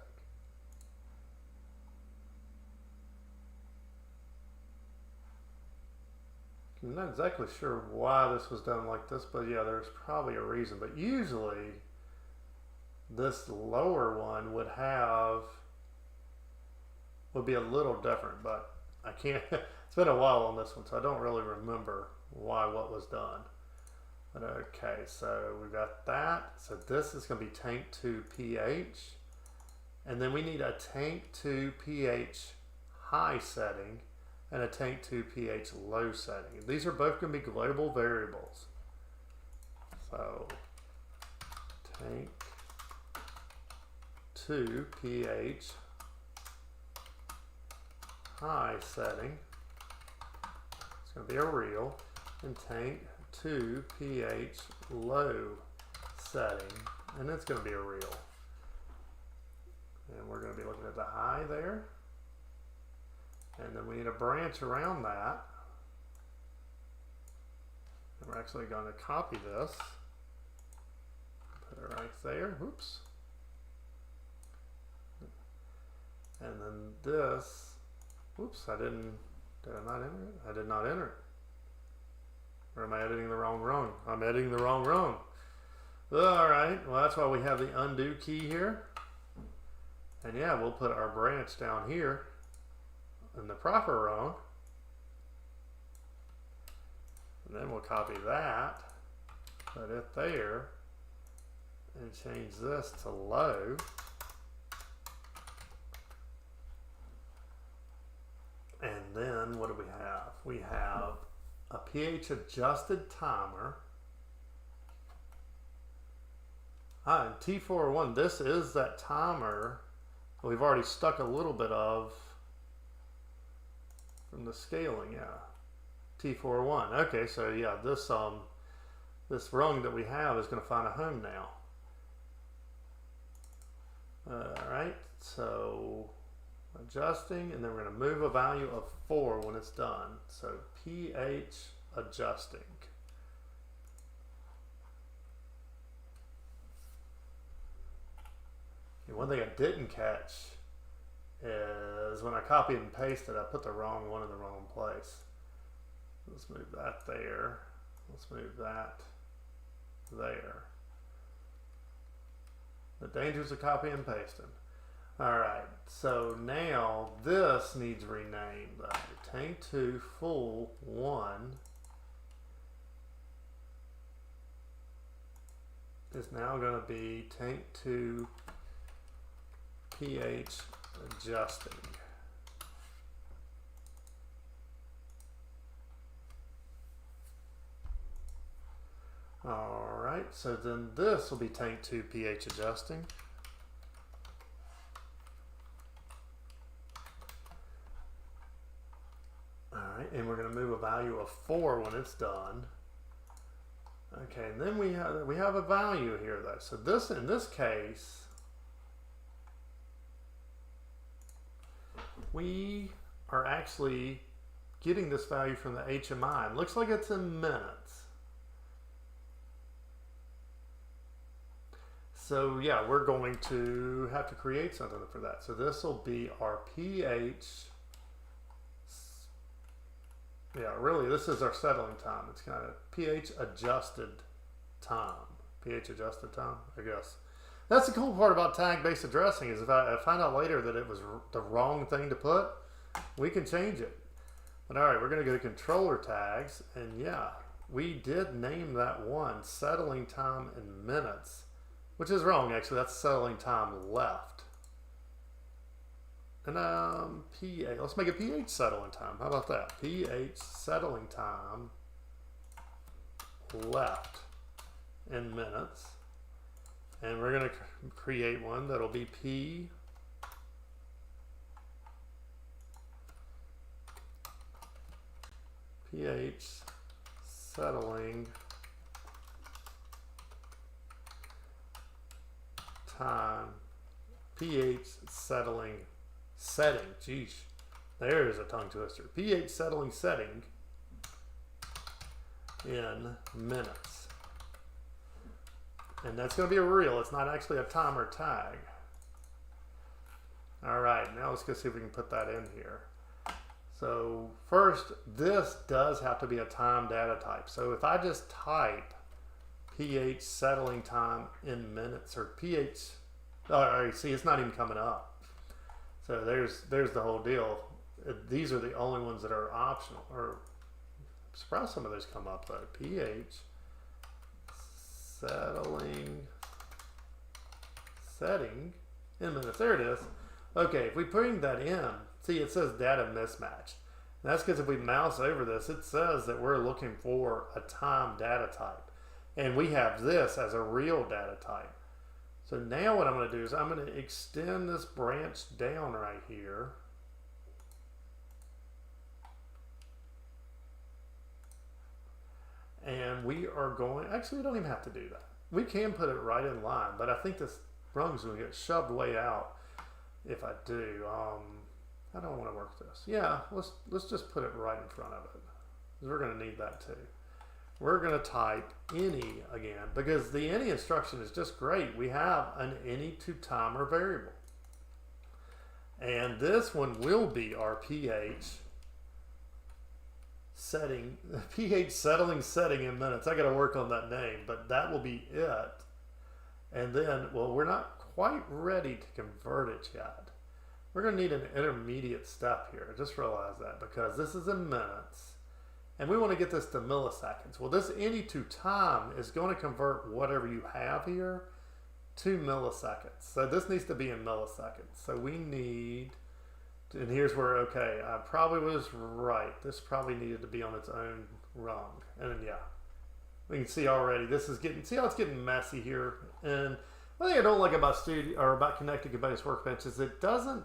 I'm not exactly sure why this was done like this, but yeah, there's probably a reason. But usually, this lower one would be a little different, but I can't, it's been a while on this one, so I don't really remember what was done. But okay, so we got that. So this is going to be tank 2 pH. And then we need a tank 2 pH high setting and a tank 2 pH low setting. And these are both going to be global variables. So tank 2 pH high setting, it's going to be a real, and tank 2 pH low setting, and it's going to be a real. And we're going to be looking at the high there. And then we need a branch around that. And we're actually going to copy this. Put it right there. Whoops. And then this. Whoops, did I not enter it? I did not enter it. Or am I editing the wrong rung? I'm editing the wrong rung. Alright, well that's why we have the undo key here. And yeah, we'll put our branch down here in the proper rung. And then we'll copy that, put it there, and change this to low. And then what do we have? We have a pH adjusted timer. And T401, this is that timer we've already stuck a little bit of from the scaling, yeah. T401. Okay, so yeah, this rung that we have is going to find a home now. Alright, so adjusting, and then we're going to move a value of 4 when it's done. So pH adjusting. And one thing I didn't catch is when I copied and pasted, I put the wrong one in the wrong place. Let's move that there. Let's move that there. The dangers of copy and pasting. Alright, so now this needs renamed. Tank 2 full 1 is now going to be tank 2 pH adjusting. Alright, so then this will be tank 2 pH adjusting. Alright, and we're going to move a value of 4 when it's done. Okay, and then we have a value here though. So this, in this case, we are actually getting this value from the HMI. It looks like it's in minutes. So yeah, we're going to have to create something for that. So this will be our pH. Yeah, really, this is our settling time. It's kind of pH adjusted time. pH adjusted time, I guess. That's the cool part about tag-based addressing is if I find out later that it was the wrong thing to put, we can change it. But all right, we're going to go to controller tags, and yeah, we did name that one settling time in minutes, which is wrong actually. That's settling time left. And let's make it pH settling time. How about that? pH settling time left in minutes. And we're going to create one that'll be pH settling time, pH settling setting. Geez, there's a tongue twister. pH settling setting in minutes. And that's going to be a real. It's not actually a timer tag. All right, now let's go see if we can put that in here. So first, this does have to be a time data type. So if I just type pH settling time in minutes or pH, oh, see, it's not even coming up. So there's the whole deal. These are the only ones that are optional. Or I'm surprised some of those come up though. pH setting in minutes. There it is. Okay, if we bring that in, see it says data mismatch. And that's because if we mouse over this, it says that we're looking for a time data type. And we have this as a real data type. So now what I'm going to do is I'm going to extend this branch down right here. And we are going, actually we don't even have to do that. We can put it right in line, but I think this rung's going to get shoved way out if I do. I don't want to work this. Yeah, let's just put it right in front of it. Because we're going to need that too. We're going to type any again, because the any instruction is just great. We have an any to timer variable. And this one will be our pH setting, pH settling setting in minutes. I got to work on that name, but that will be it. And then, well, we're not quite ready to convert it yet. We're going to need an intermediate step here. Just realize that because this is in minutes and we want to get this to milliseconds. Well, this any to time is going to convert whatever you have here to milliseconds. So this needs to be in milliseconds. So we need, and here's where, okay, I probably was right. This probably needed to be on its own rung. And then, yeah, we can see already this is getting, see how it's getting messy here. And one thing I don't like about about Connected Components Workbench is it doesn't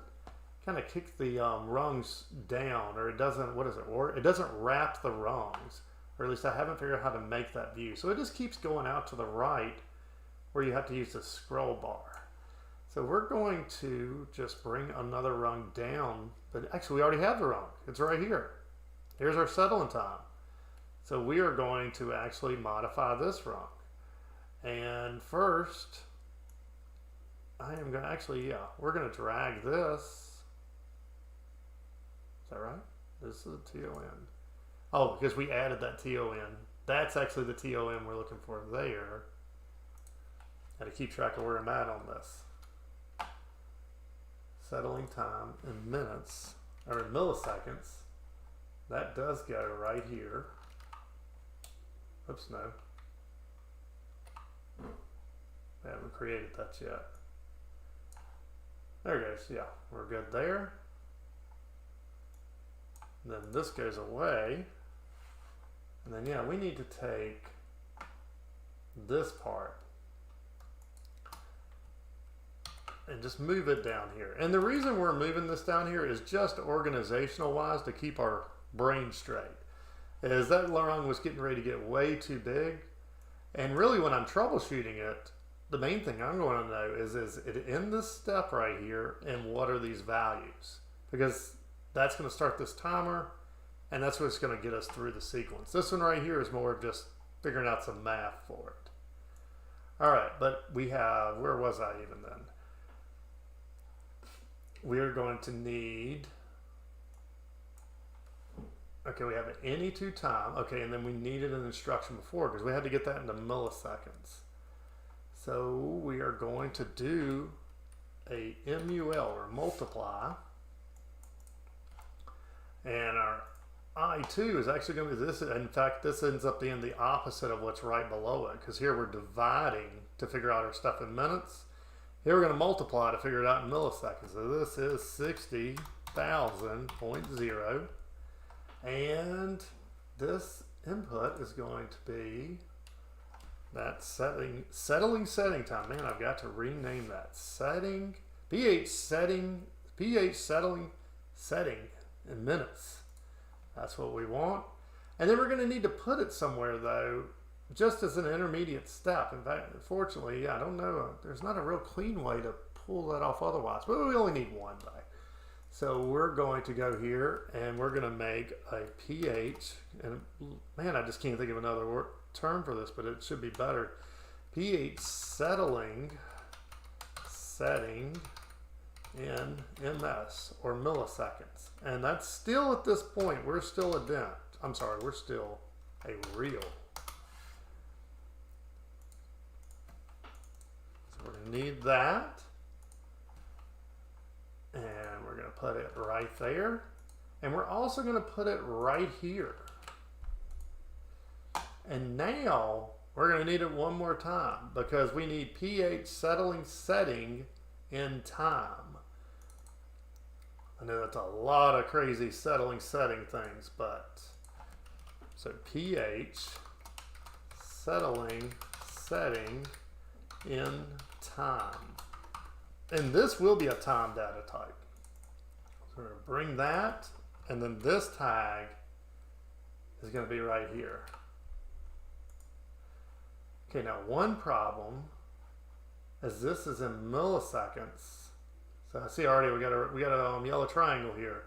kind of kick the rungs down, or it doesn't, what is it, or it doesn't wrap the rungs, or at least I haven't figured out how to make that view. So it just keeps going out to the right where you have to use the scroll bar. So we're going to just bring another rung down, but actually we already have the rung. It's right here. Here's our settling time. So we are going to actually modify this rung. And first, I am going to actually, yeah, we're going to drag this. Is that right? This is a TON. Oh, because we added that TON. That's actually the TON we're looking for there. Got to keep track of where I'm at on this. Settling time in minutes, or in milliseconds. That does go right here. Oops, no. I haven't created that yet. There it goes. Yeah, we're good there. And then this goes away. And then, yeah, we need to take this part and just move it down here. And the reason we're moving this down here is just organizational wise to keep our brain straight. Is that rung was getting ready to get way too big. And really when I'm troubleshooting it, the main thing I'm going to know is it in this step right here, and what are these values? Because that's going to start this timer, and that's what's going to get us through the sequence. This one right here is more of just figuring out some math for it. All right, but we have, where was I even then? We are going to need, okay, we have an any to time. Okay, and then we needed an instruction before because we had to get that into milliseconds. So we are going to do a MUL, or multiply. And our I2 is actually going to be this. In fact, this ends up being the opposite of what's right below it, because here we're dividing to figure out our stuff in minutes. Here we're going to multiply to figure it out in milliseconds. So this is 60,000.0. And this input is going to be that settling time. Man, I've got to rename that. pH settling in minutes. That's what we want. And then we're going to need to put it somewhere, though, just as an intermediate step. In fact, unfortunately, I don't know, there's not a real clean way to pull that off otherwise, but we only need one day. So we're going to go here and we're going to make a pH, and man, I just can't think of another term for this, but it should be better. pH setting in ms, or milliseconds. And that's still, at this point, we're still a dent. I'm sorry, we're still a real. So we're going to need that. And we're going to put it right there. And we're also going to put it right here. And now we're going to need it one more time, because we need pH setting in time. I know that's a lot of crazy setting things, but so pH setting in time. And this will be a time data type. So we're going to bring that, and then this tag is going to be right here. Okay, now one problem is this is in milliseconds. So I see already we got a yellow triangle here.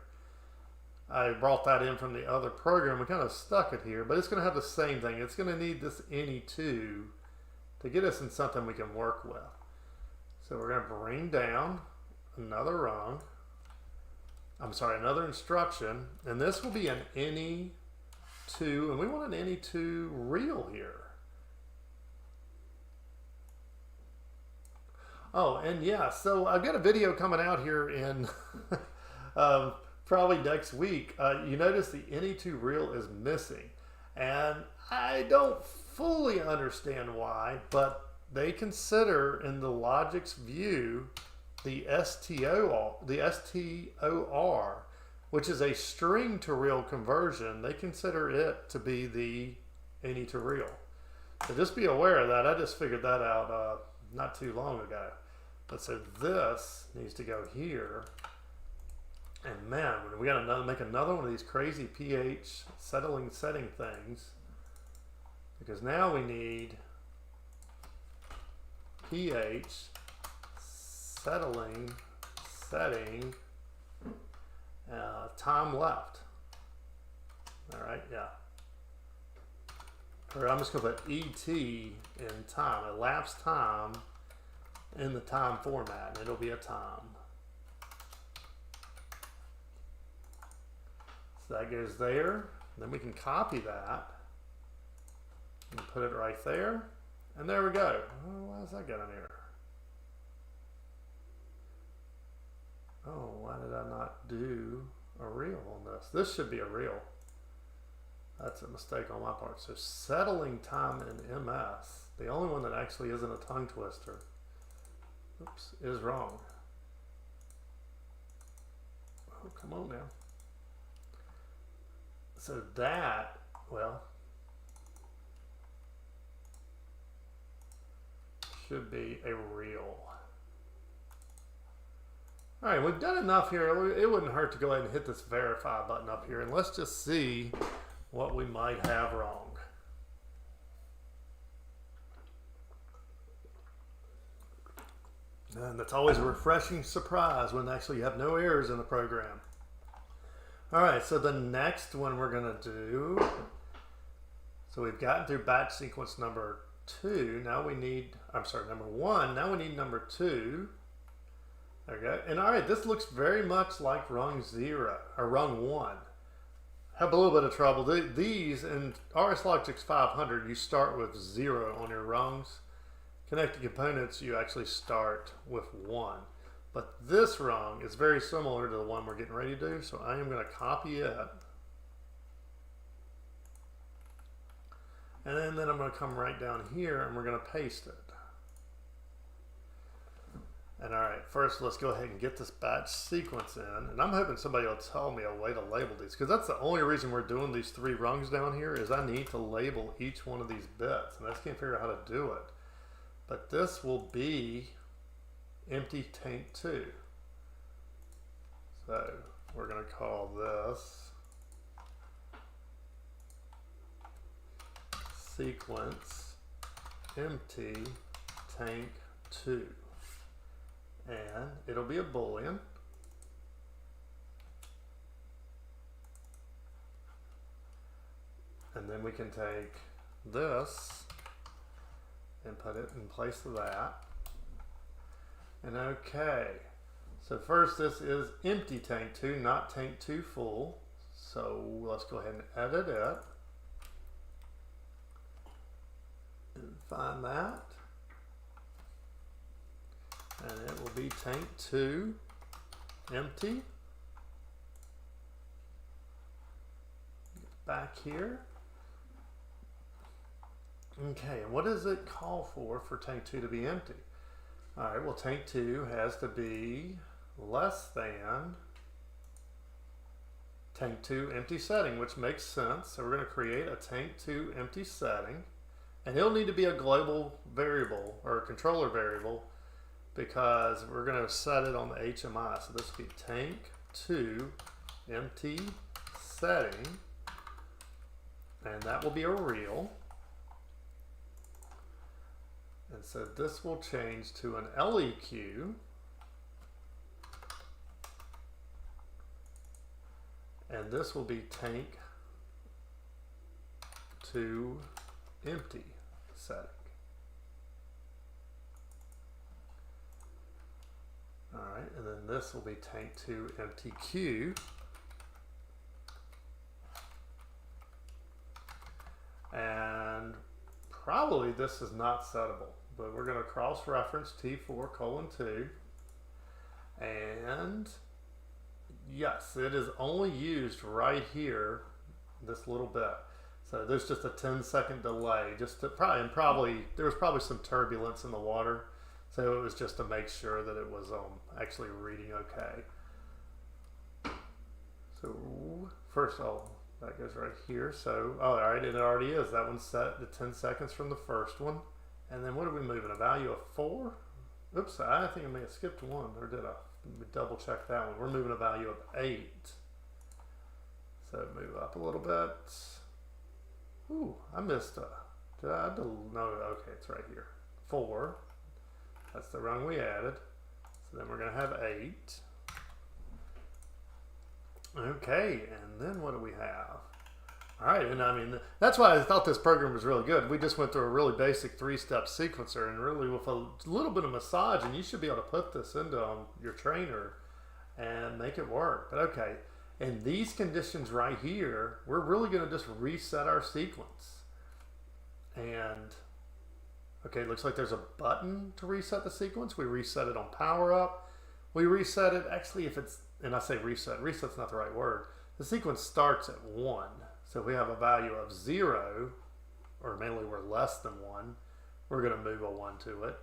I brought that in from the other program. We kind of stuck it here, but it's going to have the same thing. It's going to need this any2 to get us in something we can work with. So we're going to bring down another rung. I'm sorry, another instruction, and this will be an any2, and we want an any2 real here. Oh, and yeah, so I've got a video coming out here in probably next week. You notice the any2 reel is missing, and I don't fully understand why, but they consider in the Logix view the STOR, which is a string to reel conversion. They consider it to be the any to reel. So just be aware of that. I just figured that out not too long ago. But so this needs to go here. And man, we got to make another one of these crazy pH setting things, because now we need pH setting time left. All right, yeah. Or I'm just going to put ET in time, elapsed time in the time format, and it'll be a time. So that goes there. Then we can copy that and put it right there. And there we go. Oh, why is that got an error? Oh, why did I not do a reel on this? This should be a reel. That's a mistake on my part. So settling time in MS, the only one that actually isn't a tongue twister, oops, is wrong. Oh, come on now. So that, well, should be a reel. All right, we've done enough here. It wouldn't hurt to go ahead and hit this verify button up here, and let's just see what we might have wrong. And that's always a refreshing surprise when actually you have no errors in the program. All right, so the next one we're gonna do, so we've gotten through batch sequence number 2. Now we need, number 1. Now we need number 2. There we go. And all right, this looks very much like rung 0 or rung 1. Have a little bit of trouble. These in Rslogix 500, you start with 0 on your rungs. Connected Components, you actually start with 1. But this rung is very similar to the one we're getting ready to do, so I am going to copy it. And then I'm going to come right down here and we're going to paste it. And all right, first let's go ahead and get this batch sequence in. And I'm hoping somebody will tell me a way to label these, because that's the only reason we're doing these 3 rungs down here is I need to label each one of these bits. And I just can't figure out how to do it. But this will be empty tank 2. So we're going to call this sequence empty tank 2. And it'll be a boolean. And then we can take this and put it in place of that. And okay, so first this is empty tank 2, not tank 2 full. So let's go ahead and edit it. And find that. And it will be tank 2 empty. Back here. Okay, and what does it call for tank 2 to be empty? All right, well, tank 2 has to be less than tank 2 empty setting, which makes sense. So we're going to create a tank 2 empty setting, and it'll need to be a global variable or a controller variable because we're going to set it on the HMI. So this will be tank 2 empty setting, and that will be a real. And so this will change to an LEQ. And this will be tank 2 empty setting. All right, and then this will be tank 2 empty Q. And probably this is not settable, but we're going to cross-reference T4:2, and yes, it is only used right here, this little bit. So there's just a 10-second delay, just to probably there was probably some turbulence in the water, so it was just to make sure that it was actually reading okay. So first, that goes right here. So, all right, it already is. That one's set to 10 seconds from the first one. And then what are we moving? A value of 4? Oops, I think I may have skipped one, or did I? Let me double check that one. We're moving a value of 8. So move up a little bit. Ooh, I missed a. Did I? No, okay, it's right here. 4. That's the rung we added. So then we're going to have 8. Okay, and then what do we have? All right, and I mean, that's why I thought this program was really good. We just went through a really basic 3-step sequencer, and really with a little bit of massage, and you should be able to put this into your trainer and make it work. But okay, in these conditions right here, we're really going to just reset our sequence. And okay, it looks like there's a button to reset the sequence. We reset it on power up. We reset it, actually, if it's, and I say reset's not the right word. The sequence starts at 1. So if we have a value of 0, or mainly we're less than 1, we're going to move a 1 to it.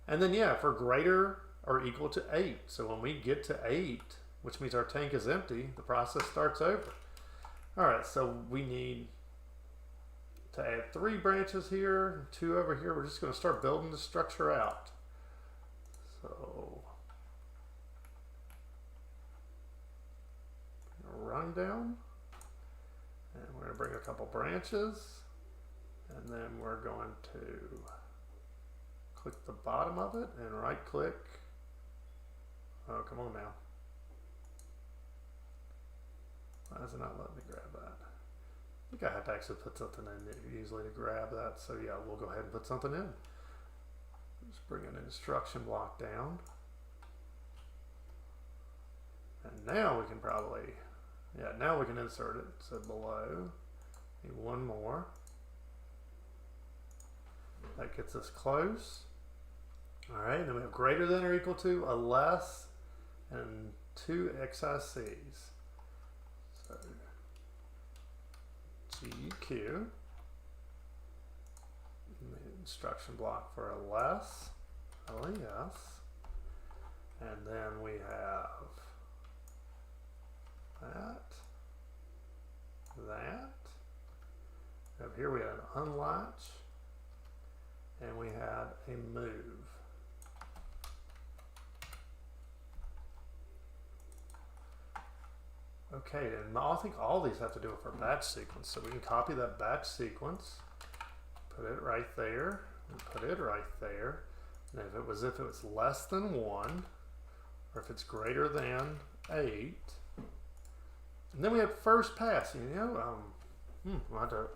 And then, yeah, if we're greater or equal to 8. So when we get to 8, which means our tank is empty, the process starts over. All right, so we need to add 3 branches here, 2 over here. We're just going to start building the structure out. So run down, and we're going to bring a couple branches, and then we're going to click the bottom of it and right click Oh, come on now. Why is it not letting me grab that? I think I have to actually put something in there usually to grab that. So yeah, we'll go ahead and put something in. Just bring an instruction block down. And now we can probably, yeah, now we can insert it. So below, need one more. That gets us close. All right, then we have greater than or equal to, a less, and 2 XICs. So GQ, the instruction block for a less, LES, and then we have that. Up here we have an unlatch, and we have a move. Okay, and I think all these have to do with our batch sequence. So we can copy that batch sequence, put it right there, and put it right there. And if it was less than 1, or if it's greater than 8, and then we have first pass. You know, we'll have to,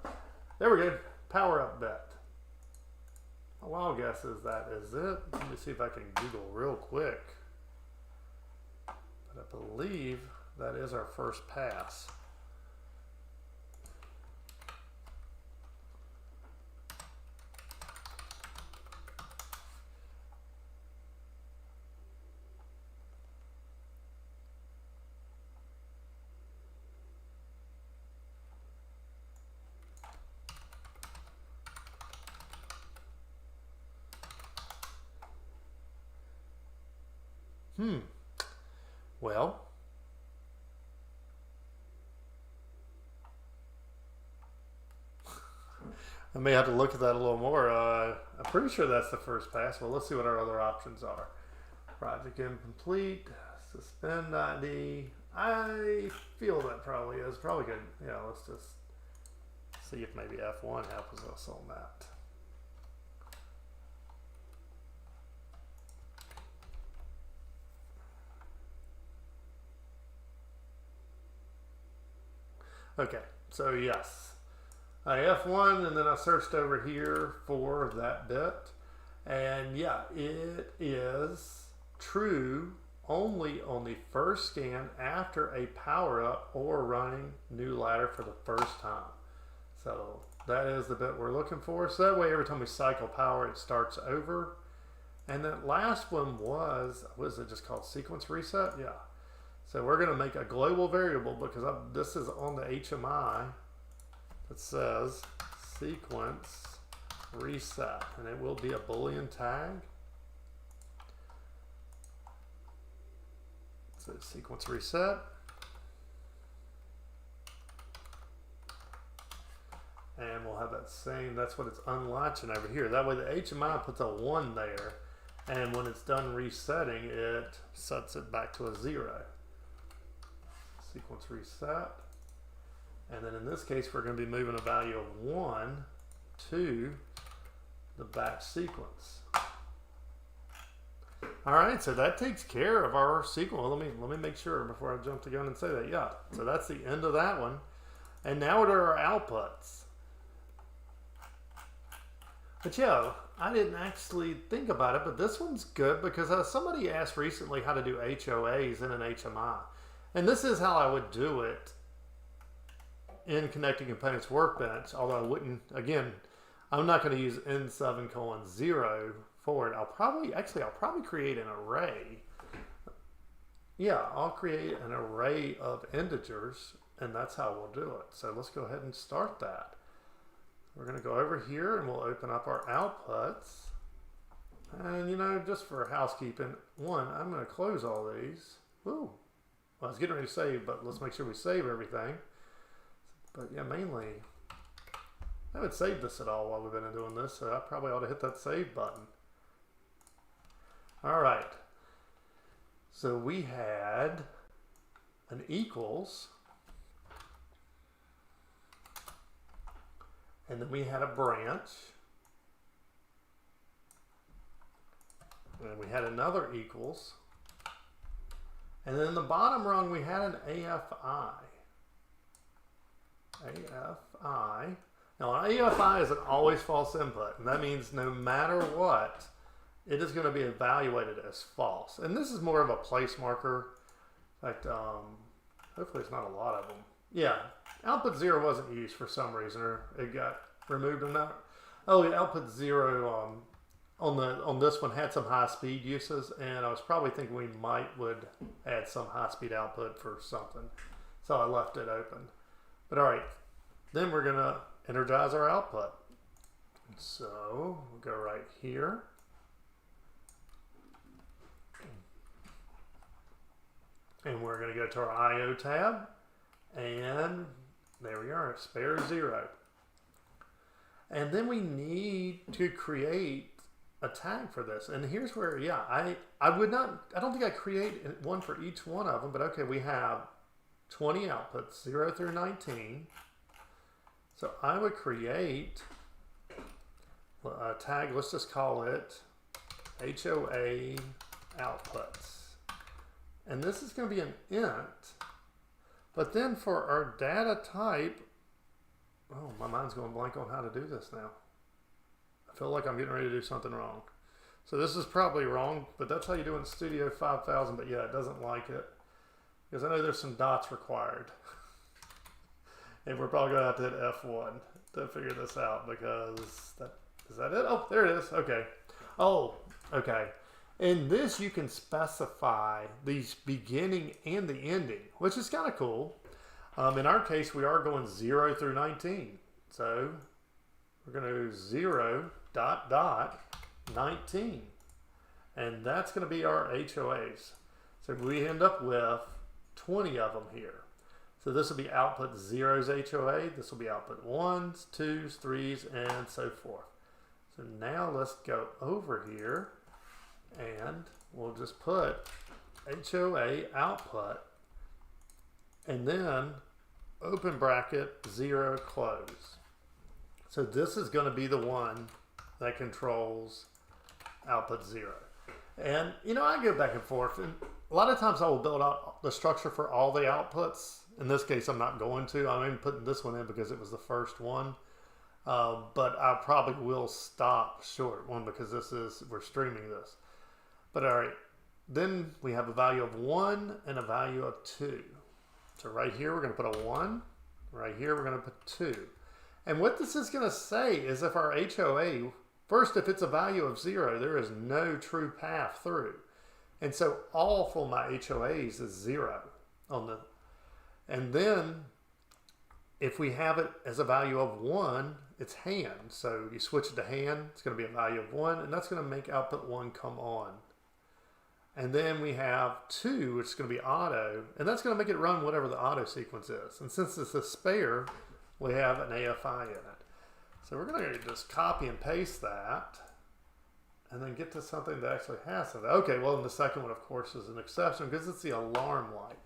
there we go, power up bit. My wild guess is that is it. Let me see if I can Google real quick. But I believe that is our first pass. Well, I may have to look at that a little more. I'm pretty sure that's the first pass. Well, let's see what our other options are. Project incomplete, suspend ID. I feel that probably is. Probably good. Yeah, let's just see if maybe F1 helps us on that. Okay, so yes. I F1 and then I searched over here for that bit, and yeah, it is true only on the first scan after a power up or running new ladder for the first time. So that is the bit we're looking for. So that way every time we cycle power it starts over. And that last one was it just called sequence reset? Yeah. So we're going to make a global variable because this is on the HMI. It says sequence reset, and it will be a Boolean tag. So sequence reset. And we'll have that same, that's what it's unlatching over here. That way the HMI puts a 1 there, and when it's done resetting, it sets it back to a 0. Sequence reset. And then in this case, we're going to be moving a value of 1 to the batch sequence. All right, so that takes care of our sequence. Well, let me make sure before I jump the gun and say that. Yeah, so that's the end of that one. And now what are our outputs? But yeah, I didn't actually think about it, but this one's good because somebody asked recently how to do HOAs in an HMI. And this is how I would do it in Connected Components Workbench, although I wouldn't, again, I'm not going to use N7:0 for it. I'll probably create an array. Yeah, I'll create an array of integers, and that's how we'll do it. So let's go ahead and start that. We're going to go over here and we'll open up our outputs. And you know, just for housekeeping, I'm going to close all these. Ooh, well, I was getting ready to save, but let's make sure we save everything. But yeah, mainly, I haven't saved this at all while we've been doing this, so I probably ought to hit that save button. All right. So we had an equals, and then we had a branch, and we had another equals, And then in the bottom rung, we had an AFI. AFI. Now, an AFI is an always false input, and that means no matter what, it is going to be evaluated as false. And this is more of a place marker. In fact, hopefully it's not a lot of them. Yeah, output 0 wasn't used for some reason, or it got removed in that. Oh, yeah, output 0 on this one had some high-speed uses, and I was probably thinking we would add some high-speed output for something. So I left it open. But all right, then we're going to energize our output. So we'll go right here. And we're going to go to our I/O tab. And there we are, spare 0. And then we need to create a tag for this. And here's where, yeah, I don't think I create one for each one of them, but okay, we have 20 outputs, 0 through 19. So I would create a tag, let's just call it HOA outputs. And this is going to be an int. But then for our data type, oh, my mind's going blank on how to do this now. I feel like I'm getting ready to do something wrong. So this is probably wrong, but that's how you do it in Studio 5000. But yeah, it doesn't like it. Because I know there's some dots required. And we're probably going to have to hit F1 to figure this out, because is that it? Oh, there it is. Okay. Oh, okay. In this, you can specify the beginning and the ending, which is kind of cool. In our case, we are going 0 through 19. So we're going to do 0 ... 19. And that's going to be our HOAs. So we end up with 20 of them here. So this will be output 0's HOA. This will be output 1's, 2's, 3's, and so forth. So now let's go over here and we'll just put HOA output and then open bracket 0 close. So this is going to be the one that controls output 0. And you know, I go back and forth, and a lot of times I will build out the structure for all the outputs. In this case, I'm not going to. I'm even putting this one in because it was the first one. But I probably will stop short, one, because we're streaming this. But all right, then we have a value of 1 and a value of 2. So right here, we're going to put a 1. Right here, we're going to put 2. And what this is going to say is if our HOA, first, if it's a value of 0, there is no true path through. And so all for my HOAs is 0 on the, and then if we have it as a value of 1, it's hand. So you switch it to hand, it's going to be a value of 1, and that's going to make output 1 come on. And then we have 2, which is going to be auto, and that's going to make it run whatever the auto sequence is. And since it's a spare, we have an AFI in it. So we're going to just copy and paste that and then get to something that actually has something. Okay, well, and the second one, of course, is an exception because it's the alarm light.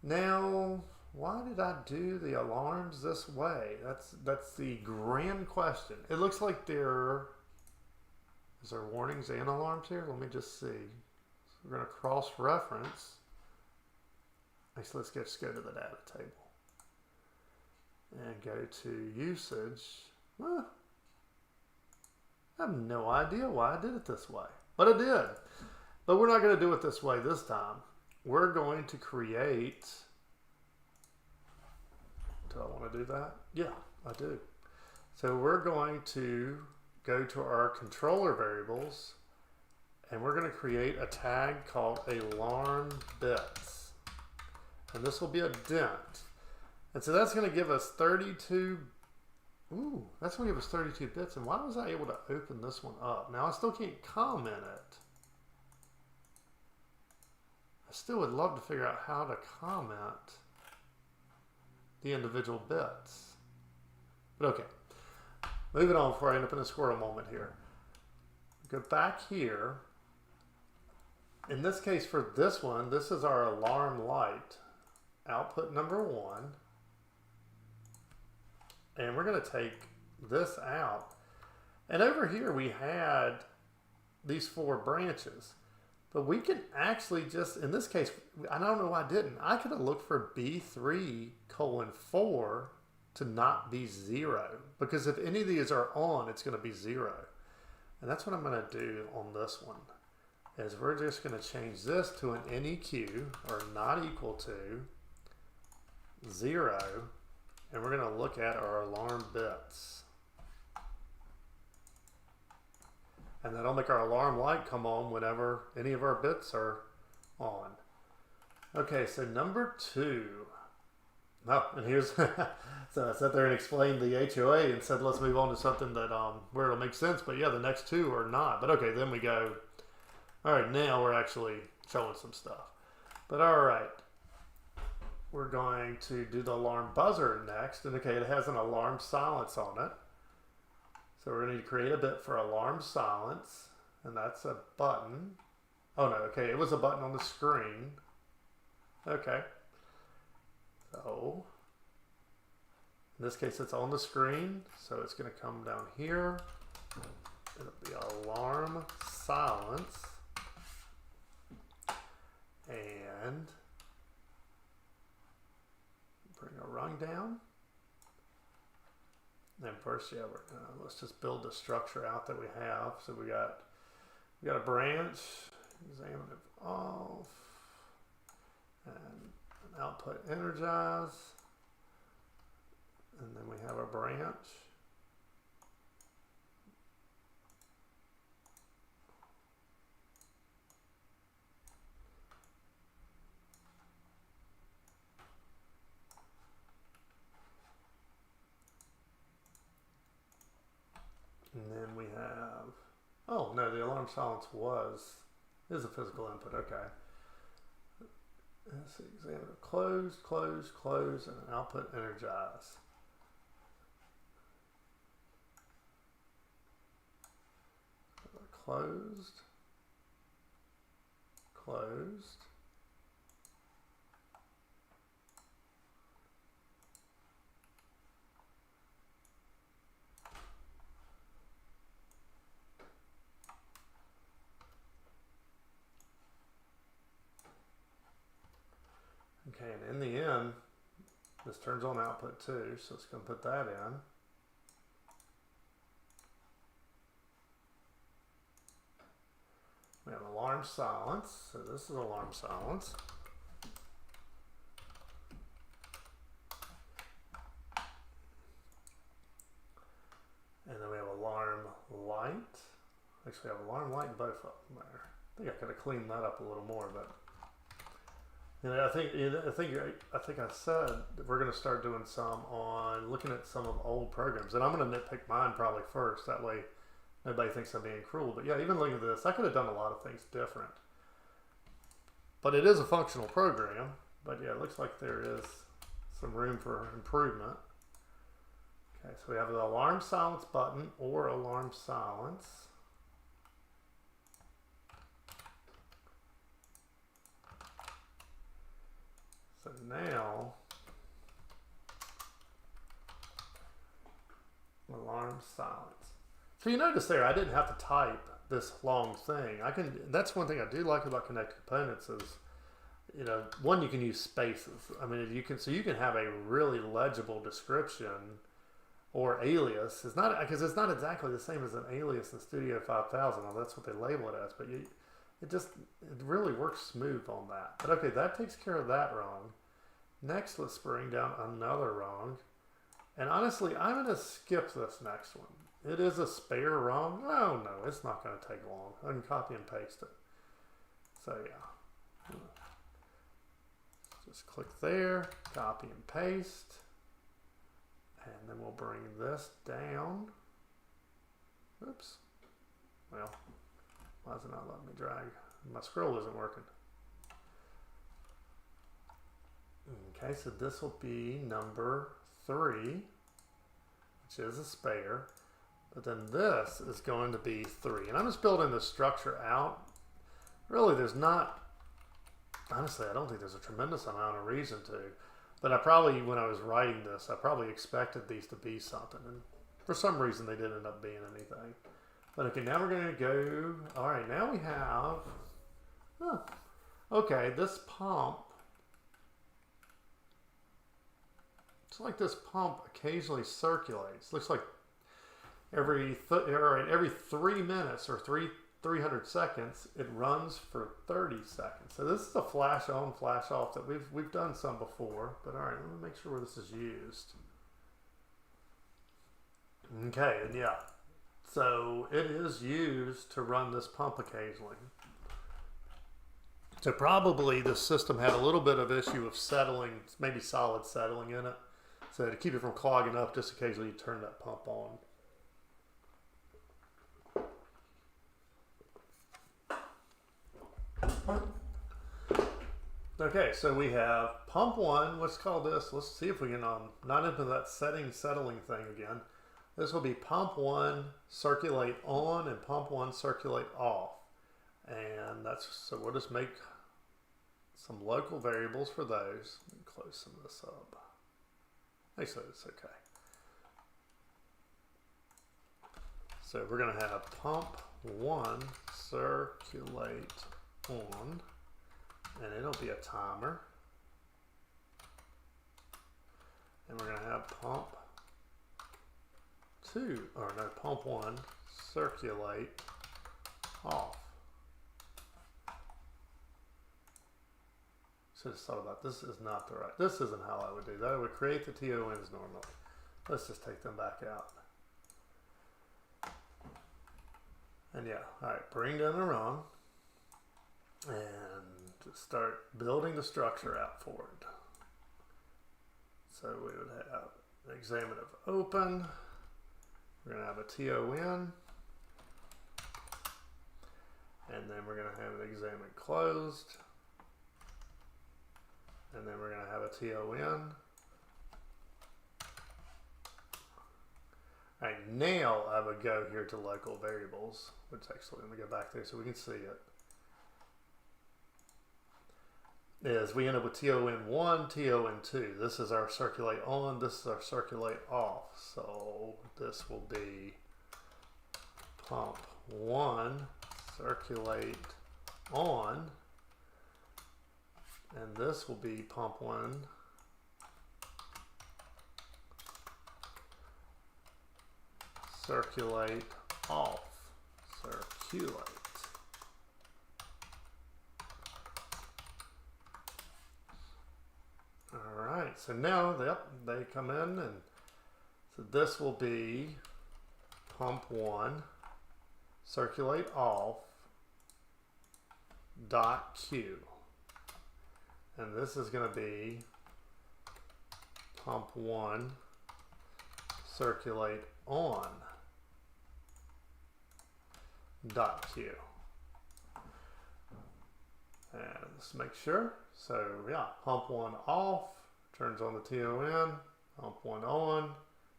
Now, why did I do the alarms this way? That's the grand question. It looks like is there warnings and alarms here? Let me just see. So we're going to cross-reference. Actually, let's just go to the data table and go to usage. Well, I have no idea why I did it this way, but I did. But we're not going to do it this way this time. We're going to create, do I want to do that? Yeah, I do. So we're going to go to our controller variables and we're going to create a tag called alarm bits. And this will be a dent. And so that's going to give us 32, that's going to give us 32 bits. And why was I able to open this one up? Now I still can't comment it. I still would love to figure out how to comment the individual bits. But okay, moving on before I end up in a squirrel moment here. Go back here. In this case, for this one, this is our alarm light, output number 1. And we're going to take this out. And over here we had these 4 branches. But we can actually just, in this case, I don't know why I didn't. I could have looked for B3:4 to not be 0. Because if any of these are on, it's going to be 0. And that's what I'm going to do on this one. Is we're just going to change this to an NEQ, or not equal to 0. And we're going to look at our alarm bits. And that'll make our alarm light come on whenever any of our bits are on. Okay, so number 2. Oh, and here's, so I sat there and explained the HOA and said, let's move on to something that where it'll make sense. But yeah, the next 2 are not. But okay, then we go, all right, now we're actually showing some stuff. But all right, we're going to do the alarm buzzer next. And okay, it has an alarm silence on it. So we're going to need to create a bit for alarm silence, and that's a button. Oh no, okay, it was a button on the screen. Okay. So, in this case it's on the screen, so it's going to come down here. It'll be alarm silence. And bring a rung down. And first, yeah, let's just build the structure out that we have. So we got a branch, examine it off, and an output energize, and then we have a branch. And then we have, oh no, the alarm silence is a physical input, okay. Let's see, examiner, close, close, close, and an output energize. Closed, closed. Okay, and in the end, this turns on output 2, so it's going to put that in. We have alarm silence, so this is alarm silence. And then we have alarm light. Actually, I have alarm light in both of them there. I think I could have cleaned that up a little more, but I think I said that we're going to start doing some on looking at some of old programs, and I'm going to nitpick mine probably first. That way, nobody thinks I'm being cruel. But yeah, even looking at this, I could have done a lot of things different. But it is a functional program. But yeah, it looks like there is some room for improvement. Okay, so we have the alarm silence button or alarm silence. So now, alarm silence. So you notice there, I didn't have to type this long thing. That's one thing I do like about Connected Components is, one, you can use spaces. I mean, you can have a really legible description or alias. It's not, because it's not exactly the same as an alias in Studio 5000. Well, that's what they label it as, but it really works smooth on that. But okay, that takes care of that rung. Next, let's bring down another rung. And honestly, I'm going to skip this next one. It is a spare rung. Oh no, it's not going to take long. I can copy and paste it. So yeah. Just click there, copy and paste. And then we'll bring this down. Oops. Well, why is it not letting me drag? My scroll isn't working. Okay, so this will be number 3, which is a spare. But then this is going to be 3. And I'm just building the structure out. Really, there's not, honestly, I don't think there's a tremendous amount of reason to. But I probably, when I was writing this, I probably expected these to be something. And for some reason, they didn't end up being anything. But okay, now we're going to go, all right, now we have Huh. Okay, this pump, it's like this pump occasionally circulates. Looks like every 3 minutes or 300 seconds, it runs for 30 seconds. So this is a flash on, flash off that we've done some before, but all right, let me make sure where this is used. Okay, and yeah, so it is used to run this pump occasionally. So probably the system had a little bit of issue of settling, maybe solid settling in it. So to keep it from clogging up, just occasionally you turn that pump on. Okay, so we have pump one. Let's call this, let's see if we can, not into that settling thing again. This will be pump one, circulate on, and pump one, circulate off. And that's, so we'll just make some local variables for those. Let me close some of this up. Actually, it's okay. So we're going to have pump one, circulate on, and it'll be a timer. And we're going to have pump two, or no, pump one, circulate off. Should have thought about this. Is not the right. This isn't how I would do that. I would create the TONs normally. Let's just take them back out. And yeah, all right, bring down the rung and just start building the structure out for it. So we would have examine of open. We're going to have a TON. And then we're going to have an examine closed. And then we're going to have a TON. All right, now I would go here to local variables, which actually, let me go back there so we can see it. Is we end up with TON1, TON2. This is our circulate on, this is our circulate off. So this will be pump 1, circulate on, and this will be pump 1, circulate off, circulate. All right, so now they come in, and so this will be pump 1, circulate off, dot Q. And this is going to be pump 1, circulate on, dot Q. And let's make sure. So yeah, pump 1 off, turns on the TON, pump 1 on,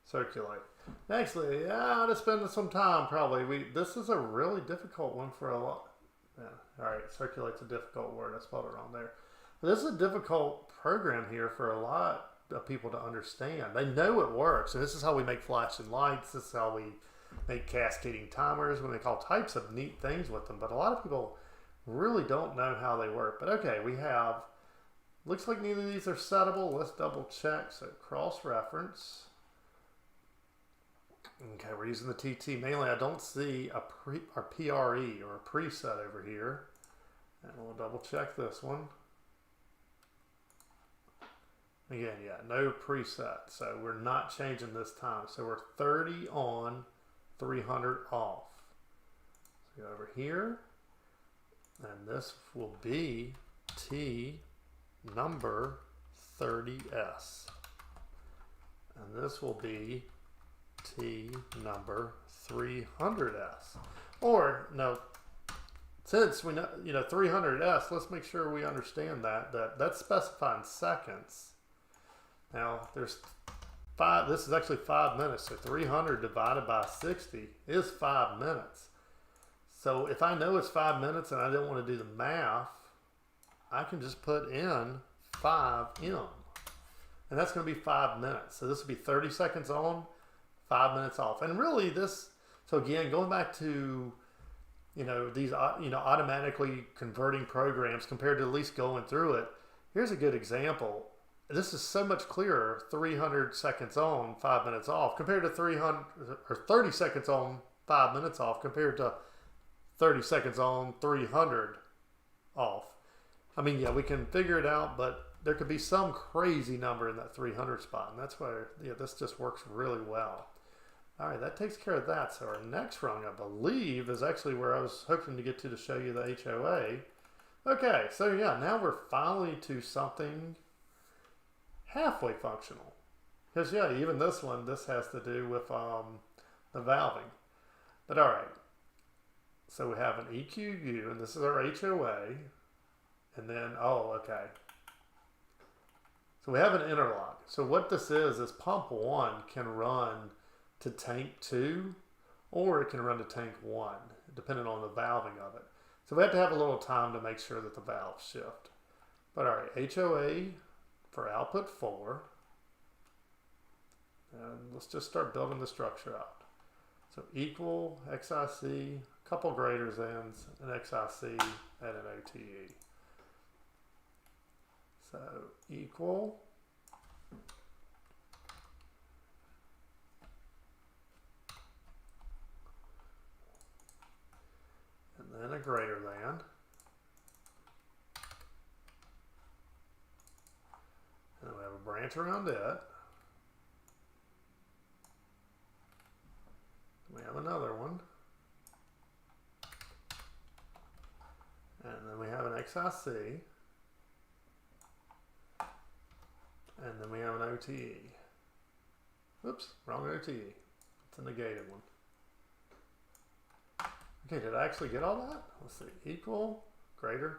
circulate. Actually, yeah, I'd have spent some time probably. This is a really difficult one for a lot. Yeah, all right, circulate's a difficult word. I spelled it wrong there. But this is a difficult program here for a lot of people to understand. They know it works, and this is how we make flashing lights. This is how we make cascading timers. We make all types of neat things with them, but a lot of people really don't know how they work. But okay, we have, looks like neither of these are settable. Let's double check. So cross-reference. Okay, we're using the TT. Mainly, I don't see a PRE or a preset over here. And we'll double check this one. Again, yeah, no preset. So we're not changing this time. So we're 30 on, 300 off. So go over here. And this will be T number 30S. And this will be T number 300S. Or, no, since we know, 300S, let's make sure we understand that's specifying seconds. Now, there's 5, this is actually 5 minutes, so 300 divided by 60 is 5 minutes. So if I know it's 5 minutes and I don't want to do the math, I can just put in 5M. And that's going to be 5 minutes. So this will be 30 seconds on, 5 minutes off. And really this, so again, going back to these automatically converting programs compared to at least going through it. Here's a good example. This is so much clearer, 300 seconds on, 5 minutes off, compared to 300 or 30 seconds on, 5 minutes off, compared to 30 seconds on, 300 off. I mean, yeah, we can figure it out, but there could be some crazy number in that 300 spot, and that's where, this just works really well. All right, that takes care of that. So our next rung, I believe, is actually where I was hoping to get to show you the HOA. Okay, so yeah, now we're finally to something halfway functional. Because yeah, even this has to do with the valving. But all right, so we have an EQU, and this is our HOA. And then, okay. So we have an interlock. So what this is pump 1 can run to tank 2, or it can run to tank 1, depending on the valving of it. So we have to have a little time to make sure that the valves shift. But all right, HOA for output 4. And let's just start building the structure out. So equal XIC, couple greater thans, an XIC, and an OTE. So equal, and then a greater than, and then we have a branch around it. We have another one, and then we have an XIC. And then we have an OTE. Oops, wrong OTE. It's a negated one. Okay, did I actually get all that? Let's see. Equal, greater,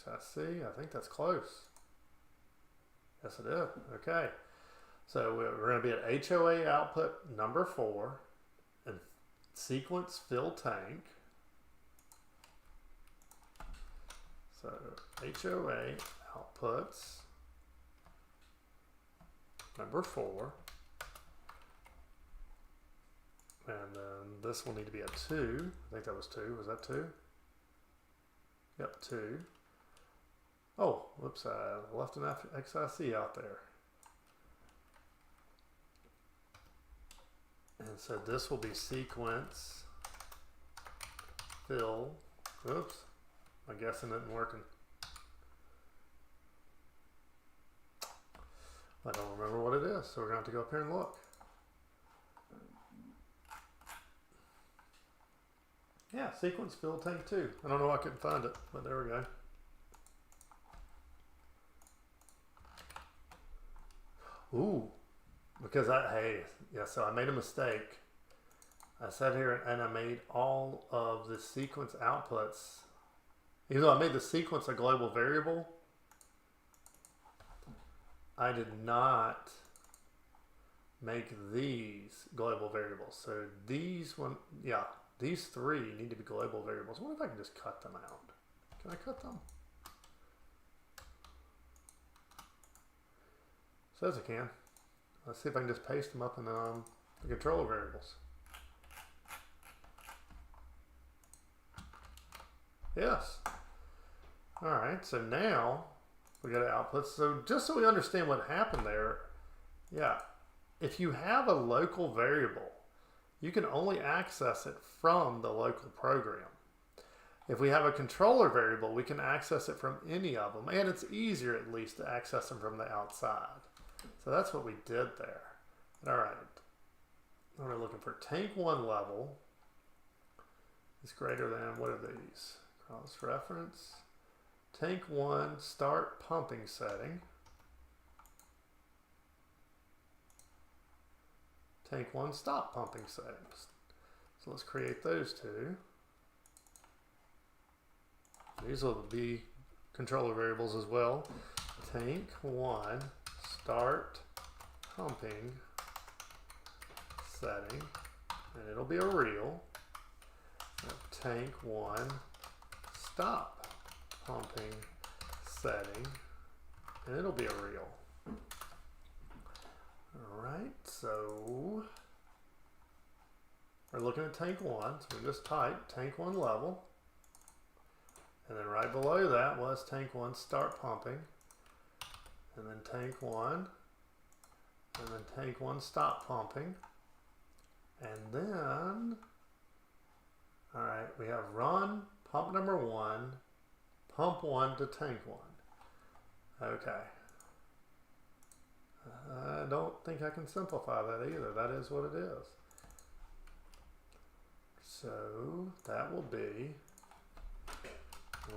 XIC. I think that's close. Yes, it is. Okay. So we're going to be at HOA output number 4 and sequence fill tank. So HOA outputs number 4, and then this will need to be a 2. I think that was 2. Was that 2? Yep, 2. Oh, whoops, I left an XIC out there. And so this will be sequence fill. Oops, my guessing isn't working. I don't remember what it is, so we're going to have to go up here and look. Yeah, sequence fill tank 2. I don't know why I couldn't find it, but there we go. Ooh, because so I made a mistake. I sat here and I made all of the sequence outputs, even though I made the sequence a global variable, I did not make these global variables. So these 3 need to be global variables. I wonder if I can just cut them out. Can I cut them? Says I can. Let's see if I can just paste them up in the controller variables. Yes. All right, so now we got outputs. So just so we understand what happened there, yeah, if you have a local variable, you can only access it from the local program. If we have a controller variable, we can access it from any of them, and it's easier at least to access them from the outside. So that's what we did there. All right, we're looking for tank 1 level is greater than, what are these? Cross reference. Tank 1 start pumping setting. Tank 1 stop pumping settings. So let's create those 2. These will be controller variables as well. Tank 1 start pumping setting, and it'll be a real. Tank 1 stop pumping setting, and it'll be a real. All right, so we're looking at tank 1, so we just type tank 1 level. And then right below that was tank 1 start pumping. And then tank 1. And then tank 1 stop pumping. And then, alright, we have run pump number 1, pump 1 to tank 1. Okay. I don't think I can simplify that either. That is what it is. So that will be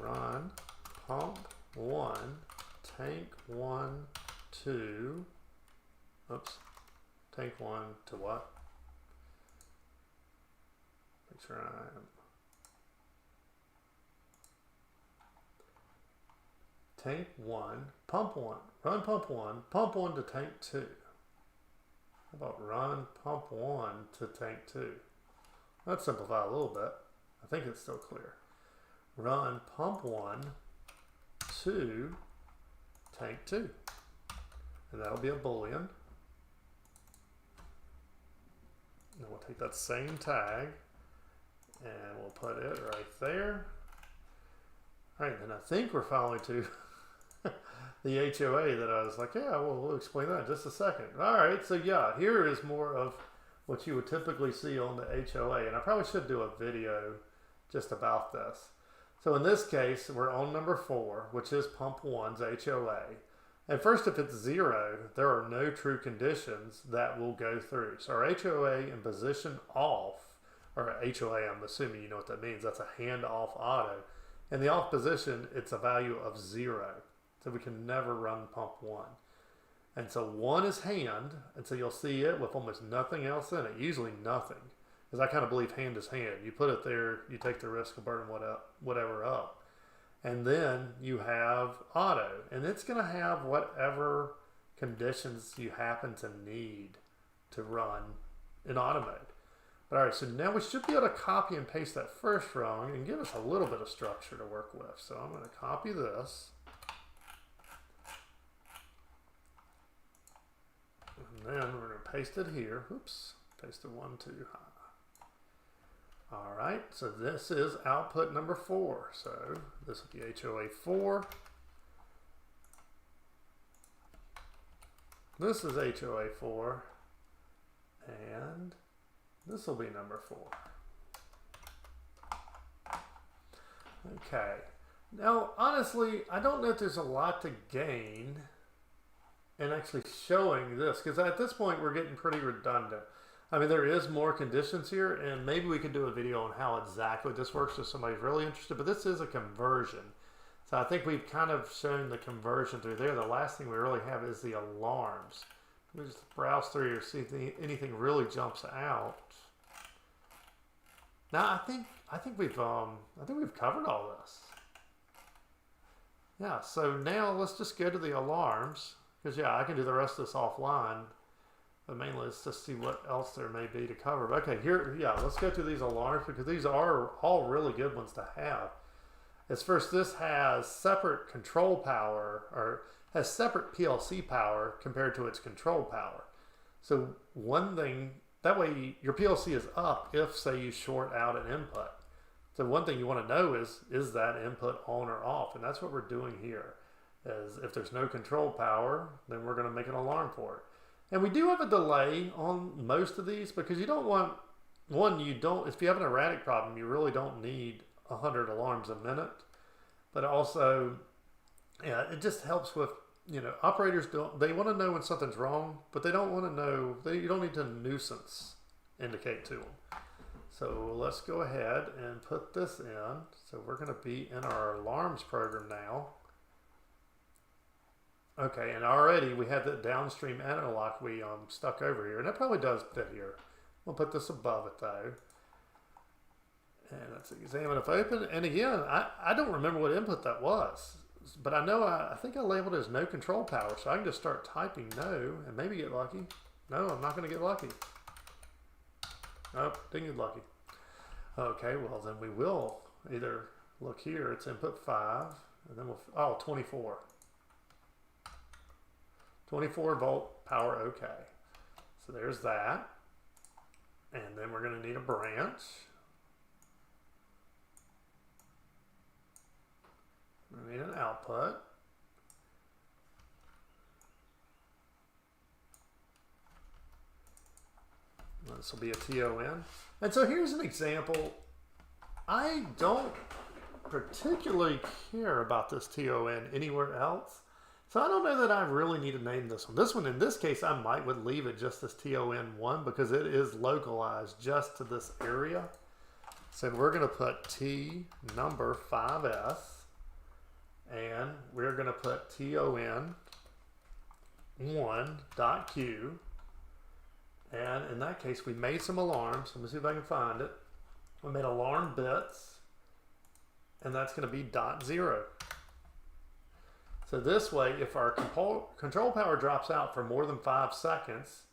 run pump 1, tank 1 to, oops, tank 1 to what? Make sure I am. Tank 1, pump 1, run pump 1, pump 1 to tank 2. How about run pump 1 to tank 2? Let's simplify a little bit. I think it's still clear. Run pump 1 to tank 2. And that'll be a boolean. And we'll take that same tag and we'll put it right there. All right, and I think we're finally to the HOA that I was like, yeah, well, we'll explain that in just a second. All right, so yeah, here is more of what you would typically see on the HOA, and I probably should do a video just about this. So in this case, we're on number 4, which is pump 1's HOA. And first, if it's 0, there are no true conditions that will go through. So our HOA in position off, or HOA, I'm assuming you know what that means. That's a hand off auto. In the off position, it's a value of 0. So we can never run pump 1. And so 1 is hand, and so you'll see it with almost nothing else in it, usually nothing. Because I kind of believe hand is hand. You put it there, you take the risk of burning whatever up. And then you have auto, and it's going to have whatever conditions you happen to need to run in auto mode. But all right, so now we should be able to copy and paste that first rung and give us a little bit of structure to work with. So I'm going to copy this. And then we're going to paste it here. Oops, pasted one too high. All right, so this is output number 4. So this will be HOA 4. This is HOA 4. And this will be number 4. Okay. Now, honestly, I don't know if there's a lot to gain in actually showing this, because at this point we're getting pretty redundant. I mean, there is more conditions here, and maybe we could do a video on how exactly this works if somebody's really interested, but this is a conversion. So I think we've kind of shown the conversion through there. The last thing we really have is the alarms. Let me just browse through here, see if anything really jumps out. Now I think we've covered all this. Yeah, so now let's just go to the alarms, because yeah, I can do the rest of this offline. But mainly let's just see what else there may be to cover. But okay, here, yeah, let's go through these alarms because these are all really good ones to have. As first, this has separate control power, or has separate PLC power compared to its control power. So one thing, that way your PLC is up if, say, you short out an input. So one thing you want to know is that input on or off? And that's what we're doing here. Is if there's no control power, then we're going to make an alarm for it. And we do have a delay on most of these because you don't want, if you have an erratic problem, you really don't need 100 alarms a minute. But also, yeah, it just helps with, operators they want to know when something's wrong, but they don't want to know, you don't need to nuisance indicate to them. So let's go ahead and put this in. So we're going to be in our alarms program now. Okay, and already we have the downstream analog we stuck over here, and that probably does fit here. We'll put this above it though. And let's examine if open. And again, I don't remember what input that was, but I know I think I labeled it as no control power, so I can just start typing no and maybe get lucky. No, I'm not going to get lucky. Nope, didn't get lucky. Okay, well then we will either look here, it's input 5, and then we'll, 24. 24 volt power, okay. So there's that. And then we're going to need a branch. We need an output. This will be a TON. And so here's an example. I don't particularly care about this TON anywhere else. So I don't know that I really need to name this one. This one, in this case, I would leave it just as TON1 because it is localized just to this area. So we're going to put T number 5S, and we're going to put TON1.Q. And in that case, we made some alarms. Let me see if I can find it. We made alarm bits, and that's going to be .0. So this way, if our control power drops out for more than 5 seconds,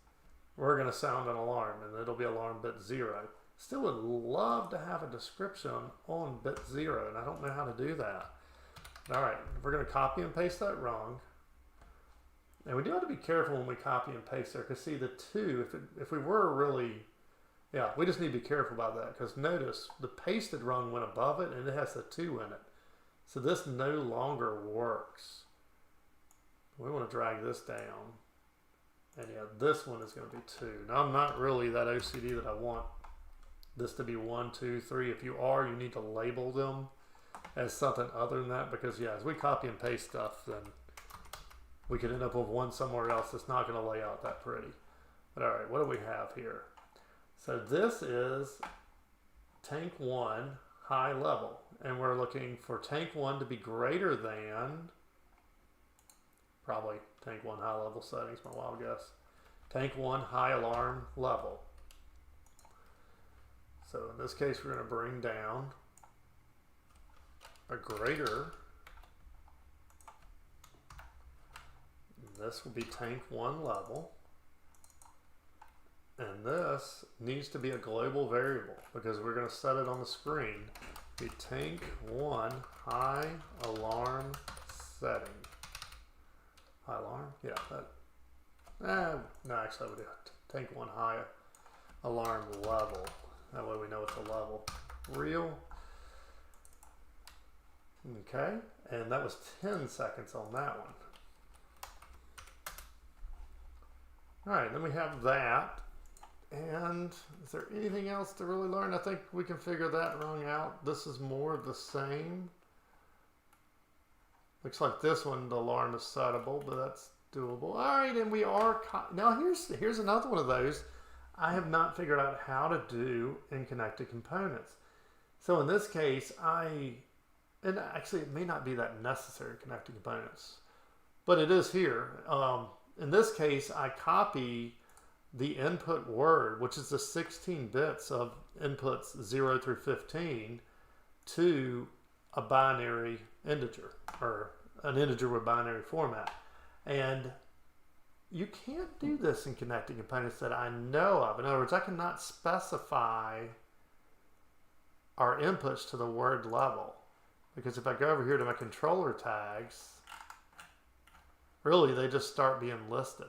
we're going to sound an alarm, and it'll be alarm bit 0. Still would love to have a description on bit 0, and I don't know how to do that. All right, we're going to copy and paste that wrong. And we do have to be careful when we copy and paste there, because see the 2, if we were really, yeah, we just need to be careful about that, because notice the pasted rung went above it and it has a 2 in it. So this no longer works. We want to drag this down. And yeah, this one is going to be 2. Now I'm not really that OCD that I want this to be 1, 2, 3. If you are, you need to label them as something other than that, because yeah, as we copy and paste stuff, then we could end up with one somewhere else that's not going to lay out that pretty. But all right, what do we have here? So this is tank 1 high level, and we're looking for tank 1 to be greater than, probably tank 1 high level settings, my wild guess. Tank 1 high alarm level. So in this case, we're going to bring down a greater. This will be tank 1 level. And this needs to be a global variable because we're going to set it on the screen. Be tank 1 high alarm setting. High alarm? Yeah. No, actually I would do tank 1 high alarm level. That way we know it's a level. Real. Okay. And that was 10 seconds on that one. All right, then we have that. And is there anything else to really learn? I think we can figure that rung out. This is more of the same. Looks like this one, the alarm is settable, but that's doable. All right, and we are, now here's another one of those I have not figured out how to do in Connected Components. So in this case, and actually it may not be that necessary in Connected Components, but it is here. In this case, I copy the input word, which is the 16 bits of inputs 0 through 15, to a binary integer, or an integer with binary format. And you can't do this in Connected Components that I know of. In other words, I cannot specify our inputs to the word level. Because if I go over here to my controller tags, really they just start being listed.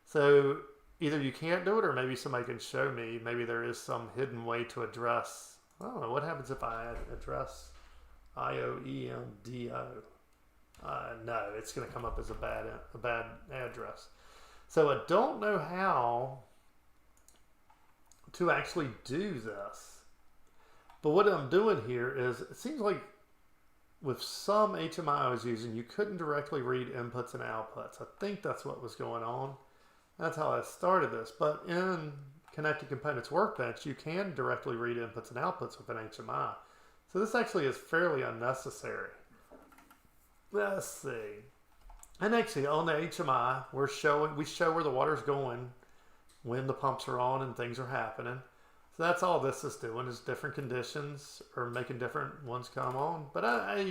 So either you can't do it, or maybe somebody can show me. Maybe there is some hidden way to address. I don't know. What happens if I address IOEMDO? No, it's going to come up as a bad address. So I don't know how to actually do this. But what I'm doing here is, it seems like with some HMI I was using, you couldn't directly read inputs and outputs. I think that's what was going on. That's how I started this. But in Connected Components Workbench, you can directly read inputs and outputs with an HMI. So this actually is fairly unnecessary. Let's see. And actually on the HMI, we show where the water's going when the pumps are on and things are happening. So that's all this is doing, is different conditions or making different ones come on. But I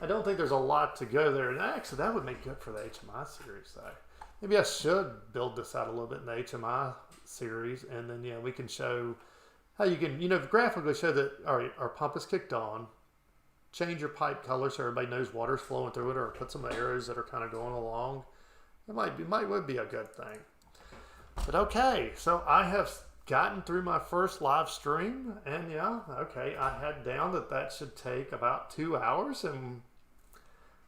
don't think there's a lot to go there. And actually that would make good for the HMI series though. Maybe I should build this out a little bit in the HMI series, and then we can show how you can, graphically show that our pump is kicked on. Change your pipe color so everybody knows water's flowing through it, or put some arrows that are kind of going along. It would be a good thing. But okay, so I have gotten through my first live stream, and yeah, okay, I had down that should take about 2 hours, and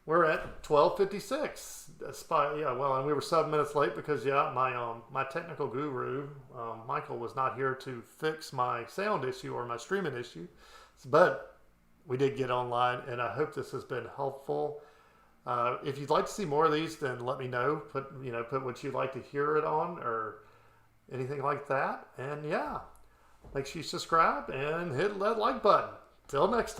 we're at 12:56. Yeah, well, and we were 7 minutes late because yeah, my technical guru Michael was not here to fix my sound issue or my streaming issue, but we did get online, and I hope this has been helpful. If you'd like to see more of these, then let me know. Put what you'd like to hear it on or anything like that. And yeah, make sure you subscribe and hit that like button. Till next time.